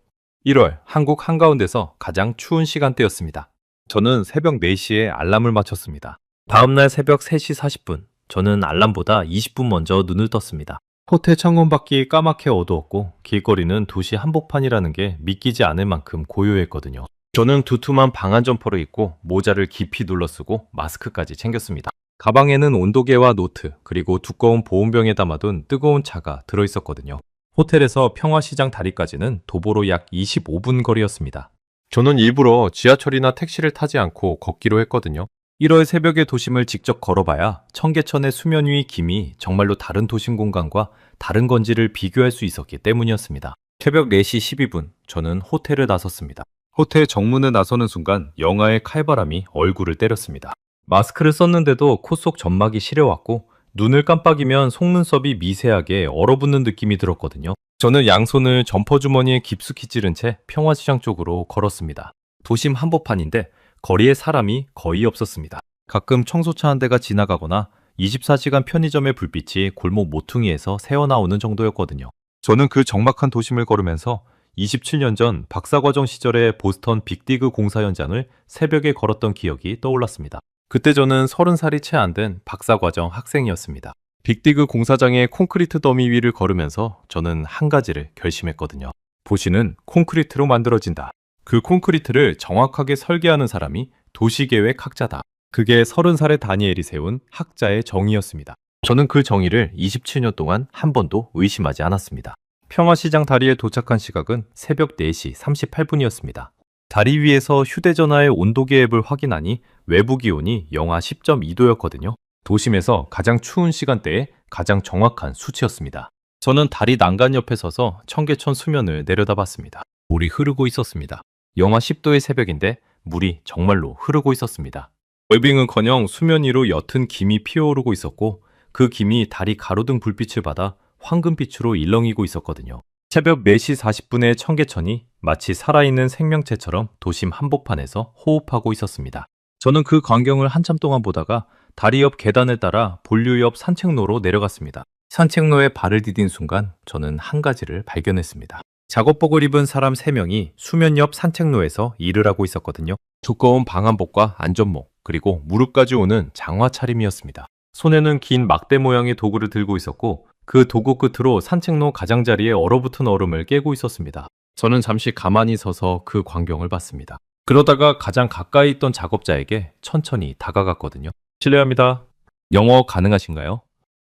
1월 한국 한가운데서 가장 추운 시간대였습니다. 저는 새벽 4시에 알람을 맞췄습니다. 다음날 새벽 3시 40분, 저는 알람보다 20분 먼저 눈을 떴습니다. 호텔 창문밖이 까맣게 어두웠고 길거리는 도시 한복판이라는 게 믿기지 않을 만큼 고요했거든요. 저는 두툼한 방한 점퍼를 입고 모자를 깊이 눌러쓰고 마스크까지 챙겼습니다. 가방에는 온도계와 노트, 그리고 두꺼운 보온병에 담아둔 뜨거운 차가 들어있었거든요. 호텔에서 평화시장 다리까지는 도보로 약 25분 거리였습니다. 저는 일부러 지하철이나 택시를 타지 않고 걷기로 했거든요. 1월 새벽의 도심을 직접 걸어봐야 청계천의 수면 위 김이 정말로 다른 도심 공간과 다른 건지를 비교할 수 있었기 때문이었습니다. 새벽 4시 12분, 저는 호텔을 나섰습니다. 호텔 정문에 나서는 순간 영하의 칼바람이 얼굴을 때렸습니다. 마스크를 썼는데도 코 속 점막이 시려왔고 눈을 깜빡이면 속눈썹이 미세하게 얼어붙는 느낌이 들었거든요. 저는 양손을 점퍼 주머니에 깊숙이 찌른 채 평화시장 쪽으로 걸었습니다. 도심 한복판인데 거리에 사람이 거의 없었습니다. 가끔 청소차 한 대가 지나가거나 24시간 편의점의 불빛이 골목 모퉁이에서 새어나오는 정도였거든요. 저는 그 적막한 도심을 걸으면서 27년 전 박사과정 시절의 보스턴 빅디그 공사 현장을 새벽에 걸었던 기억이 떠올랐습니다. 그때 저는 30살이 채 안 된 박사과정 학생이었습니다. 빅디그 공사장의 콘크리트 더미 위를 걸으면서 저는 한 가지를 결심했거든요. 도시는 콘크리트로 만들어진다. 그 콘크리트를 정확하게 설계하는 사람이 도시계획 학자다. 그게 30살의 다니엘이 세운 학자의 정의였습니다. 저는 그 정의를 27년 동안 한 번도 의심하지 않았습니다. 평화시장 다리에 도착한 시각은 새벽 4시 38분이었습니다. 다리 위에서 휴대전화의 온도계 앱을 확인하니 외부 기온이 영하 10.2도였거든요. 도심에서 가장 추운 시간대에 가장 정확한 수치였습니다. 저는 다리 난간 옆에 서서 청계천 수면을 내려다봤습니다. 물이 흐르고 있었습니다. 영하 10도의 새벽인데 물이 정말로 흐르고 있었습니다. 웨빙은커녕 수면 위로 옅은 김이 피어오르고 있었고 그 김이 다리 가로등 불빛을 받아 황금빛으로 일렁이고 있었거든요. 새벽 4시 40분의 청계천이 마치 살아있는 생명체처럼 도심 한복판에서 호흡하고 있었습니다. 저는 그 광경을 한참 동안 보다가 다리 옆 계단을 따라 본류 옆 산책로로 내려갔습니다. 산책로에 발을 디딘 순간 저는 한 가지를 발견했습니다. 작업복을 입은 사람 3명이 수면 옆 산책로에서 일을 하고 있었거든요. 두꺼운 방한복과 안전목, 그리고 무릎까지 오는 장화 차림이었습니다. 손에는 긴 막대 모양의 도구를 들고 있었고 그 도구 끝으로 산책로 가장자리에 얼어붙은 얼음을 깨고 있었습니다. 저는 잠시 가만히 서서 그 광경을 봤습니다. 그러다가 가장 가까이 있던 작업자에게 천천히 다가갔거든요. 실례합니다. 영어 가능하신가요?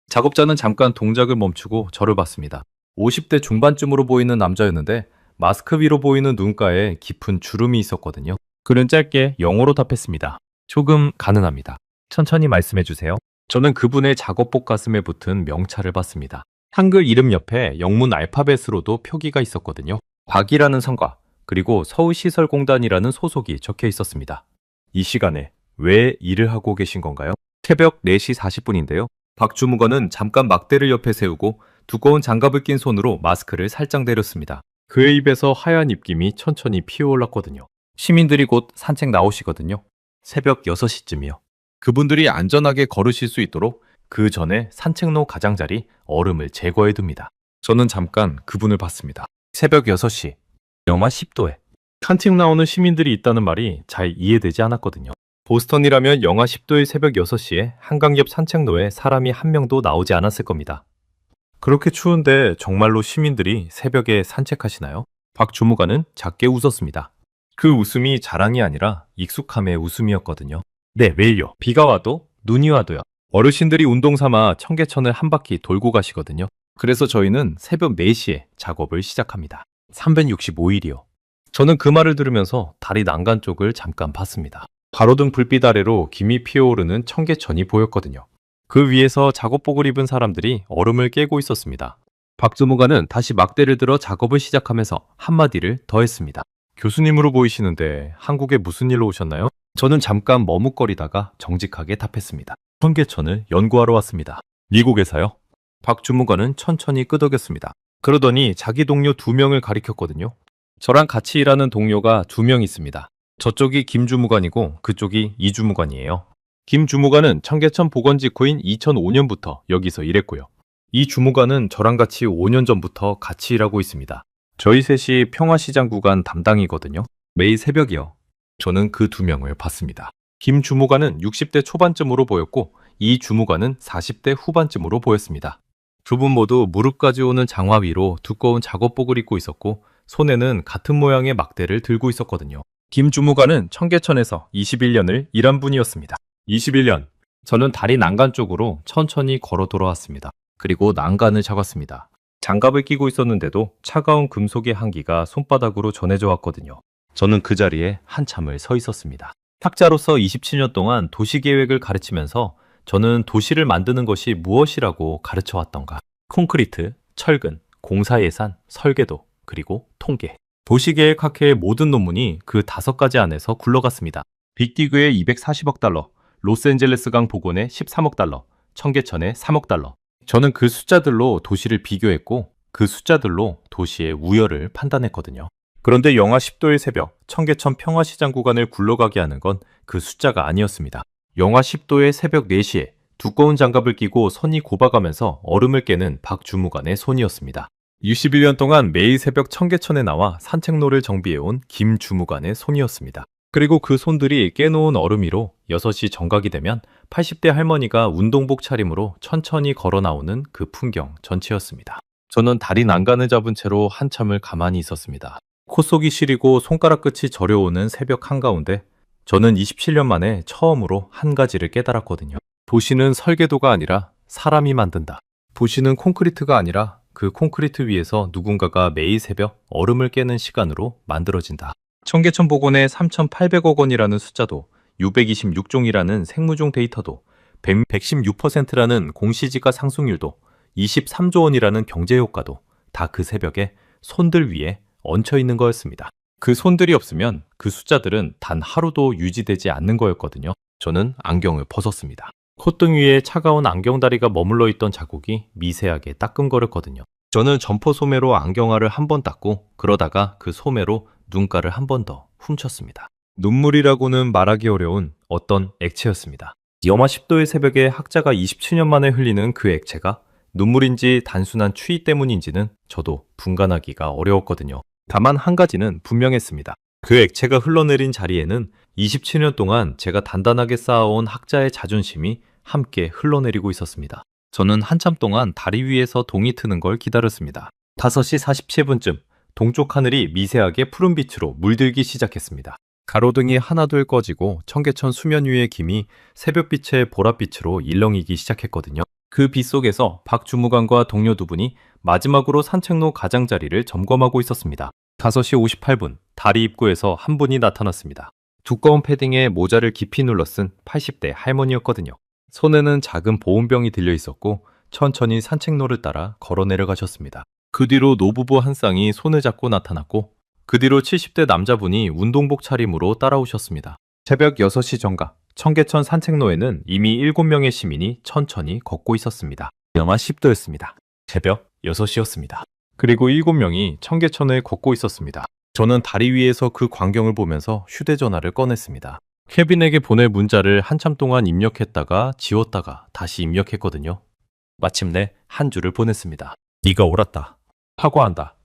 작업자는 잠깐 동작을 멈추고 저를 봤습니다. 50대 중반쯤으로 보이는 남자였는데 마스크 위로 보이는 눈가에 깊은 주름이 있었거든요. 그는 짧게 영어로 답했습니다. 조금 가능합니다. 천천히 말씀해 주세요. 저는 그분의 작업복 가슴에 붙은 명찰을 봤습니다. 한글 이름 옆에 영문 알파벳으로도 표기가 있었거든요. 박이라는 성과, 그리고 서울시설공단이라는 소속이 적혀 있었습니다. 이 시간에 왜 일을 하고 계신 건가요? 새벽 4시 40분인데요. 박 주무관은 잠깐 막대를 옆에 세우고 두꺼운 장갑을 낀 손으로 마스크를 살짝 내렸습니다. 그의 입에서 하얀 입김이 천천히 피어올랐거든요. 시민들이 곧 산책 나오시거든요. 새벽 6시쯤이요. 그분들이 안전하게 걸으실 수 있도록 그 전에 산책로 가장자리 얼음을 제거해 둡니다. 저는 잠깐 그분을 봤습니다. 새벽 6시, 영하 10도에 산책 나오는 시민들이 있다는 말이 잘 이해되지 않았거든요. 보스턴이라면 영하 10도의 새벽 6시에 한강 옆 산책로에 사람이 한 명도 나오지 않았을 겁니다. 그렇게 추운데 정말로 시민들이 새벽에 산책하시나요? 박 주무관은 작게 웃었습니다. 그 웃음이 자랑이 아니라 익숙함의 웃음이었거든요. 네, 매일요. 비가 와도 눈이 와도요. 어르신들이 운동 삼아 청계천을 한 바퀴 돌고 가시거든요. 그래서 저희는 새벽 4시에 작업을 시작합니다. 365일이요. 저는 그 말을 들으면서 다리 난간 쪽을 잠깐 봤습니다. 가로등 불빛 아래로 김이 피어오르는 청계천이 보였거든요. 그 위에서 작업복을 입은 사람들이 얼음을 깨고 있었습니다. 박 주무관은 다시 막대를 들어 작업을 시작하면서 한마디를 더했습니다. 교수님으로 보이시는데 한국에 무슨 일로 오셨나요? 저는 잠깐 머뭇거리다가 정직하게 답했습니다. 청계천을 연구하러 왔습니다. 미국에서요? 박 주무관은 천천히 끄덕였습니다. 그러더니 자기 동료 2명을 가리켰거든요. 저랑 같이 일하는 동료가 2명 있습니다. 저쪽이 김 주무관이고 그쪽이 이 주무관이에요. 김 주무관은 청계천 복원 직후인 2005년부터 여기서 일했고요. 이 주무관은 저랑 같이 5년 전부터 같이 일하고 있습니다. 저희 셋이 평화시장 구간 담당이거든요. 매일 새벽이요. 저는 그 2명을 봤습니다. 김 주무관은 60대 초반쯤으로 보였고 이 주무관은 40대 후반쯤으로 보였습니다. 두 분 모두 무릎까지 오는 장화 위로 두꺼운 작업복을 입고 있었고 손에는 같은 모양의 막대를 들고 있었거든요. 김 주무관은 청계천에서 21년을 일한 분이었습니다. 21년. 저는 다리 난간 쪽으로 천천히 걸어 돌아왔습니다. 그리고 난간을 잡았습니다. 장갑을 끼고 있었는데도 차가운 금속의 한기가 손바닥으로 전해져 왔거든요. 저는 그 자리에 한참을 서 있었습니다. 학자로서 27년 동안 도시계획을 가르치면서 저는 도시를 만드는 것이 무엇이라고 가르쳐 왔던가. 콘크리트, 철근, 공사예산, 설계도, 그리고 통계. 도시계획학회의 모든 논문이 그 5가지 안에서 굴러갔습니다. 빅디그의 240억 달러, 로스앤젤레스강 복원의 13억 달러, 청계천의 3억 달러. 저는 그 숫자들로 도시를 비교했고 그 숫자들로 도시의 우열을 판단했거든요. 그런데 영하 10도의 새벽, 청계천 평화시장 구간을 굴러가게 하는 건 그 숫자가 아니었습니다. 영하 10도의 새벽 4시에 두꺼운 장갑을 끼고 손이 곱아가면서 얼음을 깨는 박 주무관의 손이었습니다. 61년 동안 매일 새벽 청계천에 나와 산책로를 정비해온 김 주무관의 손이었습니다. 그리고 그 손들이 깨놓은 얼음 위로 6시 정각이 되면 80대 할머니가 운동복 차림으로 천천히 걸어 나오는 그 풍경 전체였습니다. 저는 다리 난간을 잡은 채로 한참을 가만히 있었습니다. 콧속이 시리고 손가락 끝이 저려오는 새벽 한가운데 저는 27년 만에 처음으로 한 가지를 깨달았거든요. 도시는 설계도가 아니라 사람이 만든다. 도시는 콘크리트가 아니라 그 콘크리트 위에서 누군가가 매일 새벽 얼음을 깨는 시간으로 만들어진다. 청계천 복원의 3,800억 원이라는 숫자도 626종이라는 생무종 데이터도 116%라는 공시지가 상승률도 23조 원이라는 경제 효과도 다 그 새벽에 손들 위에 얹혀 있는 거였습니다. 그 손들이 없으면 그 숫자들은 단 하루도 유지되지 않는 거였거든요. 저는 안경을 벗었습니다. 콧등 위에 차가운 안경다리가 머물러 있던 자국이 미세하게 따끔거렸거든요. 저는 점퍼 소매로 안경알을 한 번 닦고 그러다가 그 소매로 눈가를 한 번 더 훔쳤습니다. 눈물이라고는 말하기 어려운 어떤 액체였습니다. 영하 10도의 새벽에 학자가 27년 만에 흘리는 그 액체가 눈물인지 단순한 추위 때문인지는 저도 분간하기가 어려웠거든요. 다만 한 가지는 분명했습니다. 그 액체가 흘러내린 자리에는 27년 동안 제가 단단하게 쌓아온 학자의 자존심이 함께 흘러내리고 있었습니다. 저는 한참 동안 다리 위에서 동이 트는 걸 기다렸습니다. 5시 47분쯤 동쪽 하늘이 미세하게 푸른빛으로 물들기 시작했습니다. 가로등이 하나둘 꺼지고 청계천 수면 위의 김이 새벽빛의 보랏빛으로 일렁이기 시작했거든요. 그 빛 속에서 박 주무관과 동료 2분이 마지막으로 산책로 가장자리를 점검하고 있었습니다. 5시 58분 다리 입구에서 한 분이 나타났습니다. 두꺼운 패딩에 모자를 깊이 눌러 쓴 80대 할머니였거든요. 손에는 작은 보온병이 들려 있었고 천천히 산책로를 따라 걸어 내려가셨습니다. 그 뒤로 노부부 한 쌍이 손을 잡고 나타났고 그 뒤로 70대 남자분이 운동복 차림으로 따라오셨습니다. 새벽 6시 정각 청계천 산책로에는 이미 7명의 시민이 천천히 걷고 있었습니다. 영하 10도였습니다. 새벽 6시였습니다. 그리고 7명이 청계천을 걷고 있었습니다. 저는 다리 위에서 그 광경을 보면서 휴대전화를 꺼냈습니다. 케빈에게 보낼 문자를 한참 동안 입력했다가 지웠다가 다시 입력했거든요. 마침내 한 줄을 보냈습니다. 네가 옳았다. 사과한다.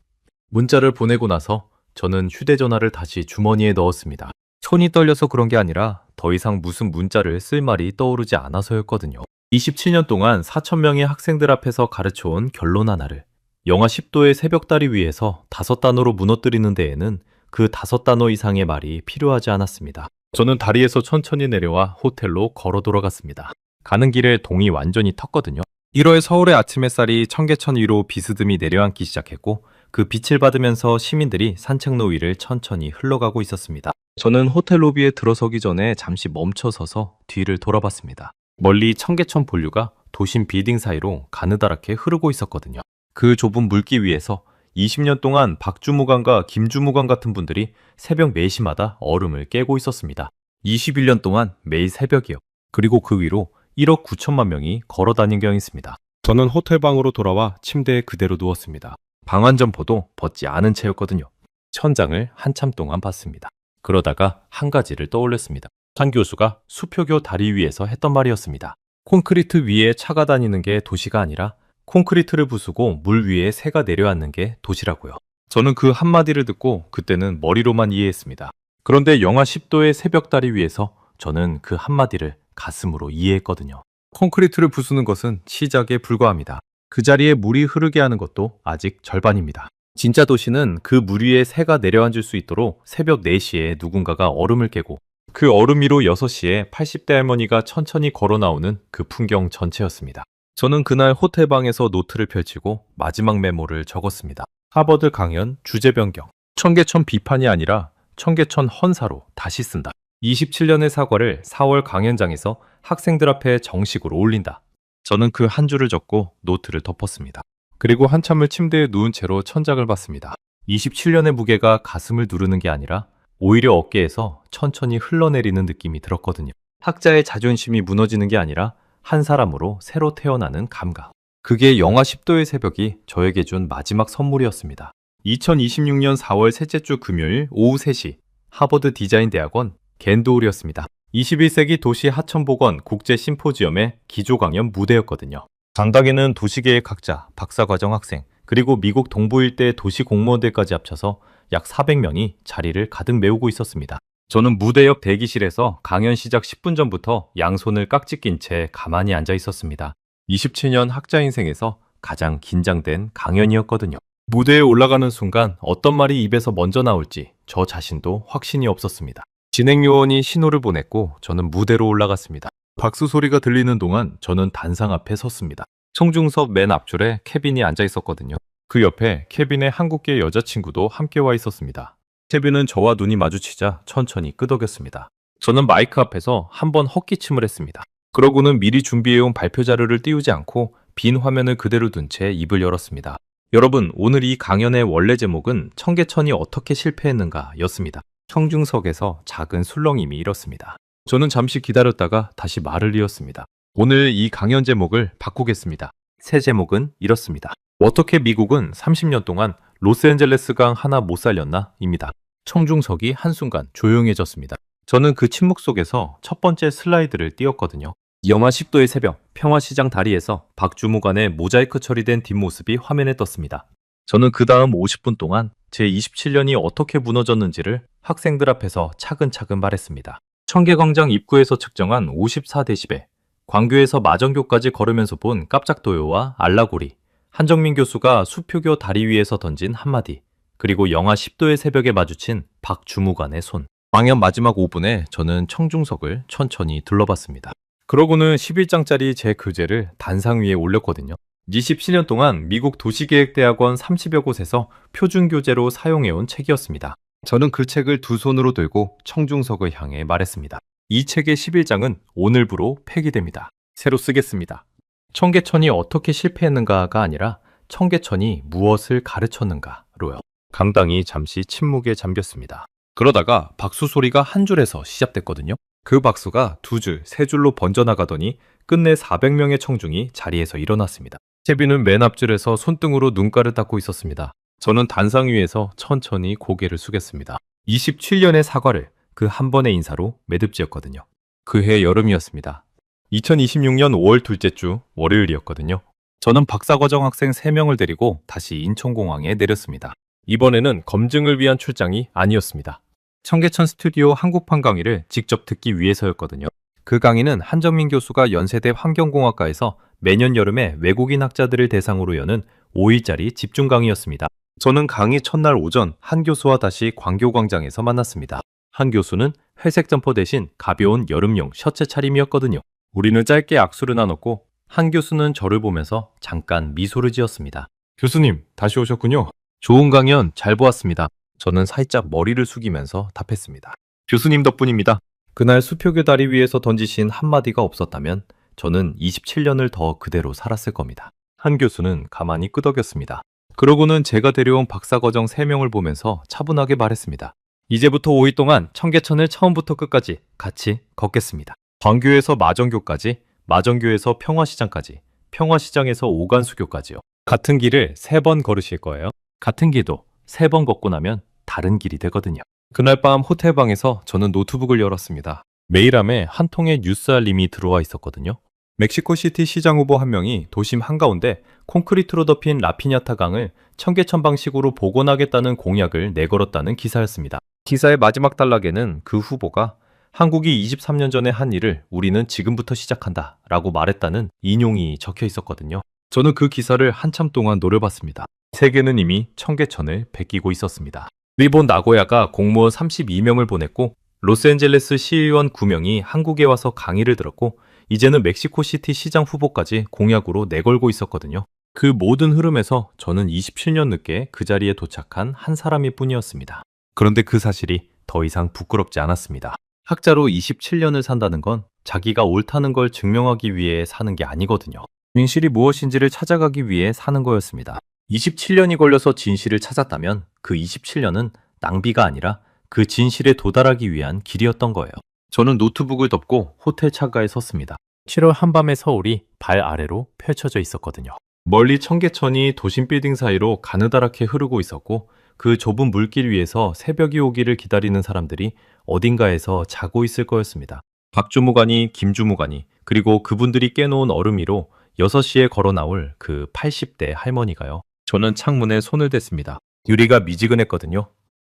문자를 보내고 나서 저는 휴대전화를 다시 주머니에 넣었습니다. 손이 떨려서 그런 게 아니라 더 이상 무슨 문자를 쓸 말이 떠오르지 않아서였거든요. 27년 동안 4,000명의 학생들 앞에서 가르쳐온 결론 하나를 영하 10도의 새벽다리 위에서 5단어로 무너뜨리는 데에는 그 5단어 이상의 말이 필요하지 않았습니다. 저는 다리에서 천천히 내려와 호텔로 걸어 돌아갔습니다. 가는 길에 동이 완전히 텄거든요. 1월 서울의 아침 햇살이 청계천 위로 비스듬히 내려앉기 시작했고 그 빛을 받으면서 시민들이 산책로 위를 천천히 흘러가고 있었습니다. 저는 호텔 로비에 들어서기 전에 잠시 멈춰서서 뒤를 돌아봤습니다. 멀리 청계천 본류가 도심 빌딩 사이로 가느다랗게 흐르고 있었거든요. 그 좁은 물길 위에서 20년 동안 박주무관과 김주무관 같은 분들이 새벽 4시마다 얼음을 깨고 있었습니다. 21년 동안 매일 새벽이요. 그리고 그 위로 1억 9천만 명이 걸어 다니게 있습니다. 저는 호텔 방으로 돌아와 침대에 그대로 누웠습니다. 방한점포도 벗지 않은 채였거든요. 천장을 한참 동안 봤습니다. 그러다가 한 가지를 떠올렸습니다. 한 교수가 수표교 다리 위에서 했던 말이었습니다. 콘크리트 위에 차가 다니는 게 도시가 아니라 콘크리트를 부수고 물 위에 새가 내려앉는 게 도시라고요. 저는 그 한마디를 듣고 그때는 머리로만 이해했습니다. 그런데 영하 10도의 새벽다리 위에서 저는 그 한마디를 가슴으로 이해했거든요. 콘크리트를 부수는 것은 시작에 불과합니다. 그 자리에 물이 흐르게 하는 것도 아직 절반입니다. 진짜 도시는 그 물 위에 새가 내려앉을 수 있도록 새벽 4시에 누군가가 얼음을 깨고 그 얼음 위로 6시에 80대 할머니가 천천히 걸어 나오는 그 풍경 전체였습니다. 저는 그날 호텔방에서 노트를 펼치고 마지막 메모를 적었습니다. 하버드 강연 주제 변경. 청계천 비판이 아니라 청계천 헌사로 다시 쓴다. 27년의 사과를 4월 강연장에서 학생들 앞에 정식으로 올린다. 저는 그 한 줄을 적고 노트를 덮었습니다. 그리고 한참을 침대에 누운 채로 천장을 봤습니다. 27년의 무게가 가슴을 누르는 게 아니라 오히려 어깨에서 천천히 흘러내리는 느낌이 들었거든요. 학자의 자존심이 무너지는 게 아니라 한 사람으로 새로 태어나는 감각. 그게 영하 10도의 새벽이 저에게 준 마지막 선물이었습니다. 2026년 4월 셋째 주 금요일 오후 3시 하버드 디자인 대학원 겐도울이었습니다. 21세기 도시 하천보건 국제 심포지엄의 기조 강연 무대였거든요. 장각에는 도시계획학자, 박사과정 학생, 그리고 미국 동부 일대 도시 공무원들까지 합쳐서 약 400명이 자리를 가득 메우고 있었습니다. 저는 무대 옆 대기실에서 강연 시작 10분 전부터 양손을 깍지 낀 채 가만히 앉아 있었습니다. 27년 학자 인생에서 가장 긴장된 강연이었거든요. 무대에 올라가는 순간 어떤 말이 입에서 먼저 나올지 저 자신도 확신이 없었습니다. 진행 요원이 신호를 보냈고 저는 무대로 올라갔습니다. 박수 소리가 들리는 동안 저는 단상 앞에 섰습니다. 청중석 맨 앞줄에 케빈이 앉아 있었거든요. 그 옆에 케빈의 한국계 여자친구도 함께 와 있었습니다. 케빈은 저와 눈이 마주치자 천천히 끄덕였습니다. 저는 마이크 앞에서 한번 헛기침을 했습니다. 그러고는 미리 준비해온 발표 자료를 띄우지 않고 빈 화면을 그대로 둔 채 입을 열었습니다. 여러분, 오늘 이 강연의 원래 제목은 청계천이 어떻게 실패했는가 였습니다. 청중석에서 작은 술렁임이 일었습니다. 저는 잠시 기다렸다가 다시 말을 이었습니다. 오늘 이 강연 제목을 바꾸겠습니다. 새 제목은 이렇습니다. 어떻게 미국은 30년 동안 로스앤젤레스 강 하나 못 살렸나? 입니다. 청중석이 한순간 조용해졌습니다. 저는 그 침묵 속에서 첫 번째 슬라이드를 띄웠거든요. 영하 10도의 새벽, 평화시장 다리에서 박주무관의 모자이크 처리된 뒷모습이 화면에 떴습니다. 저는 그 다음 50분 동안 제 27년이 어떻게 무너졌는지를 학생들 앞에서 차근차근 말했습니다. 청계광장 입구에서 측정한 54데시벨, 광교에서 마정교까지 걸으면서 본 깜짝도요와 알라고리, 한정민 교수가 수표교 다리 위에서 던진 한마디, 그리고 영하 10도의 새벽에 마주친 박주무관의 손. 강연 마지막 5분에 저는 청중석을 천천히 둘러봤습니다. 그러고는 11장짜리 제 교재를 단상 위에 올렸거든요. 27년 동안 미국 도시계획대학원 30여 곳에서 표준 교재로 사용해온 책이었습니다. 저는 그 책을 두 손으로 들고 청중석을 향해 말했습니다. 이 책의 11장은 오늘부로 폐기됩니다. 새로 쓰겠습니다. 청계천이 어떻게 실패했는가가 아니라 청계천이 무엇을 가르쳤는가로요. 강당이 잠시 침묵에 잠겼습니다. 그러다가 박수 소리가 한 줄에서 시작됐거든요. 그 박수가 두 줄, 세 줄로 번져나가더니 끝내 400명의 청중이 자리에서 일어났습니다. 케빈은 맨 앞줄에서 손등으로 눈가를 닦고 있었습니다. 저는 단상 위에서 천천히 고개를 숙였습니다. 27년의 사과를 그 한 번의 인사로 매듭지었거든요. 그해 여름이었습니다. 2026년 5월 둘째 주 월요일이었거든요. 저는 박사과정 학생 3명을 데리고 다시 인천공항에 내렸습니다. 이번에는 검증을 위한 출장이 아니었습니다. 청계천 스튜디오 한국판 강의를 직접 듣기 위해서였거든요. 그 강의는 한정민 교수가 연세대 환경공학과에서 매년 여름에 외국인 학자들을 대상으로 여는 5일짜리 집중 강의였습니다. 저는 강의 첫날 오전 한 교수와 다시 광교광장에서 만났습니다. 한 교수는 회색 점퍼 대신 가벼운 여름용 셔츠 차림이었거든요. 우리는 짧게 악수를 나눴고 한 교수는 저를 보면서 잠깐 미소를 지었습니다. 교수님, 다시 오셨군요. 좋은 강연 잘 보았습니다. 저는 살짝 머리를 숙이면서 답했습니다. 교수님 덕분입니다. 그날 수표교 다리 위에서 던지신 한마디가 없었다면 저는 27년을 더 그대로 살았을 겁니다. 한 교수는 가만히 끄덕였습니다. 그러고는 제가 데려온 박사과정 3명을 보면서 차분하게 말했습니다. 이제부터 5일 동안 청계천을 처음부터 끝까지 같이 걷겠습니다. 광교에서 마정교까지, 마정교에서 평화시장까지, 평화시장에서 오간수교까지요. 같은 길을 3번 걸으실 거예요. 같은 길도 3번 걷고 나면 다른 길이 되거든요. 그날 밤 호텔방에서 저는 노트북을 열었습니다. 메일함에 한 통의 뉴스 알림이 들어와 있었거든요. 멕시코시티 시장 후보 한 명이 도심 한가운데 콘크리트로 덮인 라피냐타 강을 청계천 방식으로 복원하겠다는 공약을 내걸었다는 기사였습니다. 기사의 마지막 단락에는 그 후보가 한국이 23년 전에 한 일을 우리는 지금부터 시작한다 라고 말했다는 인용이 적혀 있었거든요. 저는 그 기사를 한참 동안 노려봤습니다. 세계는 이미 청계천을 베끼고 있었습니다. 일본 나고야가 공무원 32명을 보냈고 로스앤젤레스 시의원 9명이 한국에 와서 강의를 들었고 이제는 멕시코시티 시장 후보까지 공약으로 내걸고 있었거든요. 그 모든 흐름에서 저는 27년 늦게 그 자리에 도착한 한 사람일 뿐이었습니다. 그런데 그 사실이 더 이상 부끄럽지 않았습니다. 학자로 27년을 산다는 건 자기가 옳다는 걸 증명하기 위해 사는 게 아니거든요. 진실이 무엇인지를 찾아가기 위해 사는 거였습니다. 27년이 걸려서 진실을 찾았다면 그 27년은 낭비가 아니라 그 진실에 도달하기 위한 길이었던 거예요. 저는 노트북을 덮고 호텔 창가에 섰습니다. 7월 한밤의 서울이 발 아래로 펼쳐져 있었거든요. 멀리 청계천이 도심 빌딩 사이로 가느다랗게 흐르고 있었고 그 좁은 물길 위에서 새벽이 오기를 기다리는 사람들이 어딘가에서 자고 있을 거였습니다. 박주무관이, 김주무관이, 그리고 그분들이 깨놓은 얼음 위로 6시에 걸어 나올 그 80대 할머니가요. 저는 창문에 손을 댔습니다. 유리가 미지근했거든요.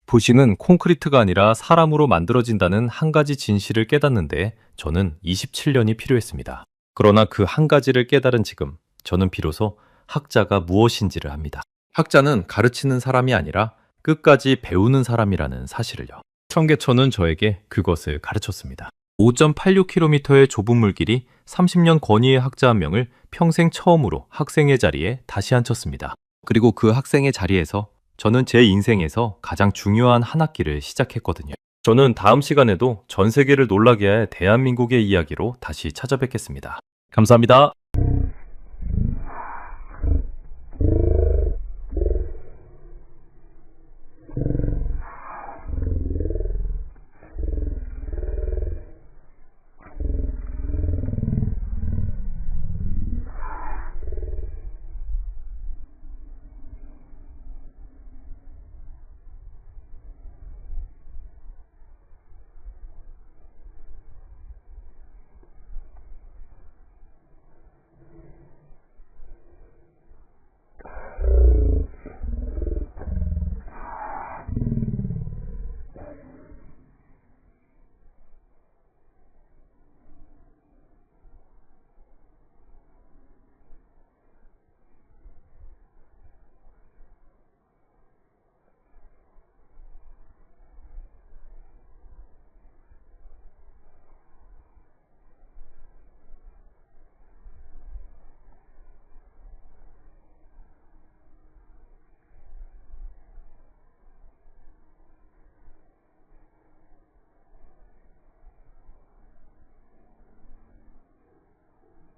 부시는 콘크리트가 아니라 사람으로 만들어진다는 한 가지 진실을 깨닫는데 저는 27년이 필요했습니다. 그러나 그 한 가지를 깨달은 지금 저는 비로소 학자가 무엇인지를 압니다. 학자는 가르치는 사람이 아니라 끝까지 배우는 사람이라는 사실을요. 청계천은 저에게 그것을 가르쳤습니다. 5.86km의 좁은 물길이 30년 권위의 학자 한 명을 평생 처음으로 학생의 자리에 다시 앉혔습니다. 그리고 그 학생의 자리에서 저는 제 인생에서 가장 중요한 한 학기를 시작했거든요. 저는 다음 시간에도 전 세계를 놀라게 할 대한민국의 이야기로 다시 찾아뵙겠습니다. 감사합니다.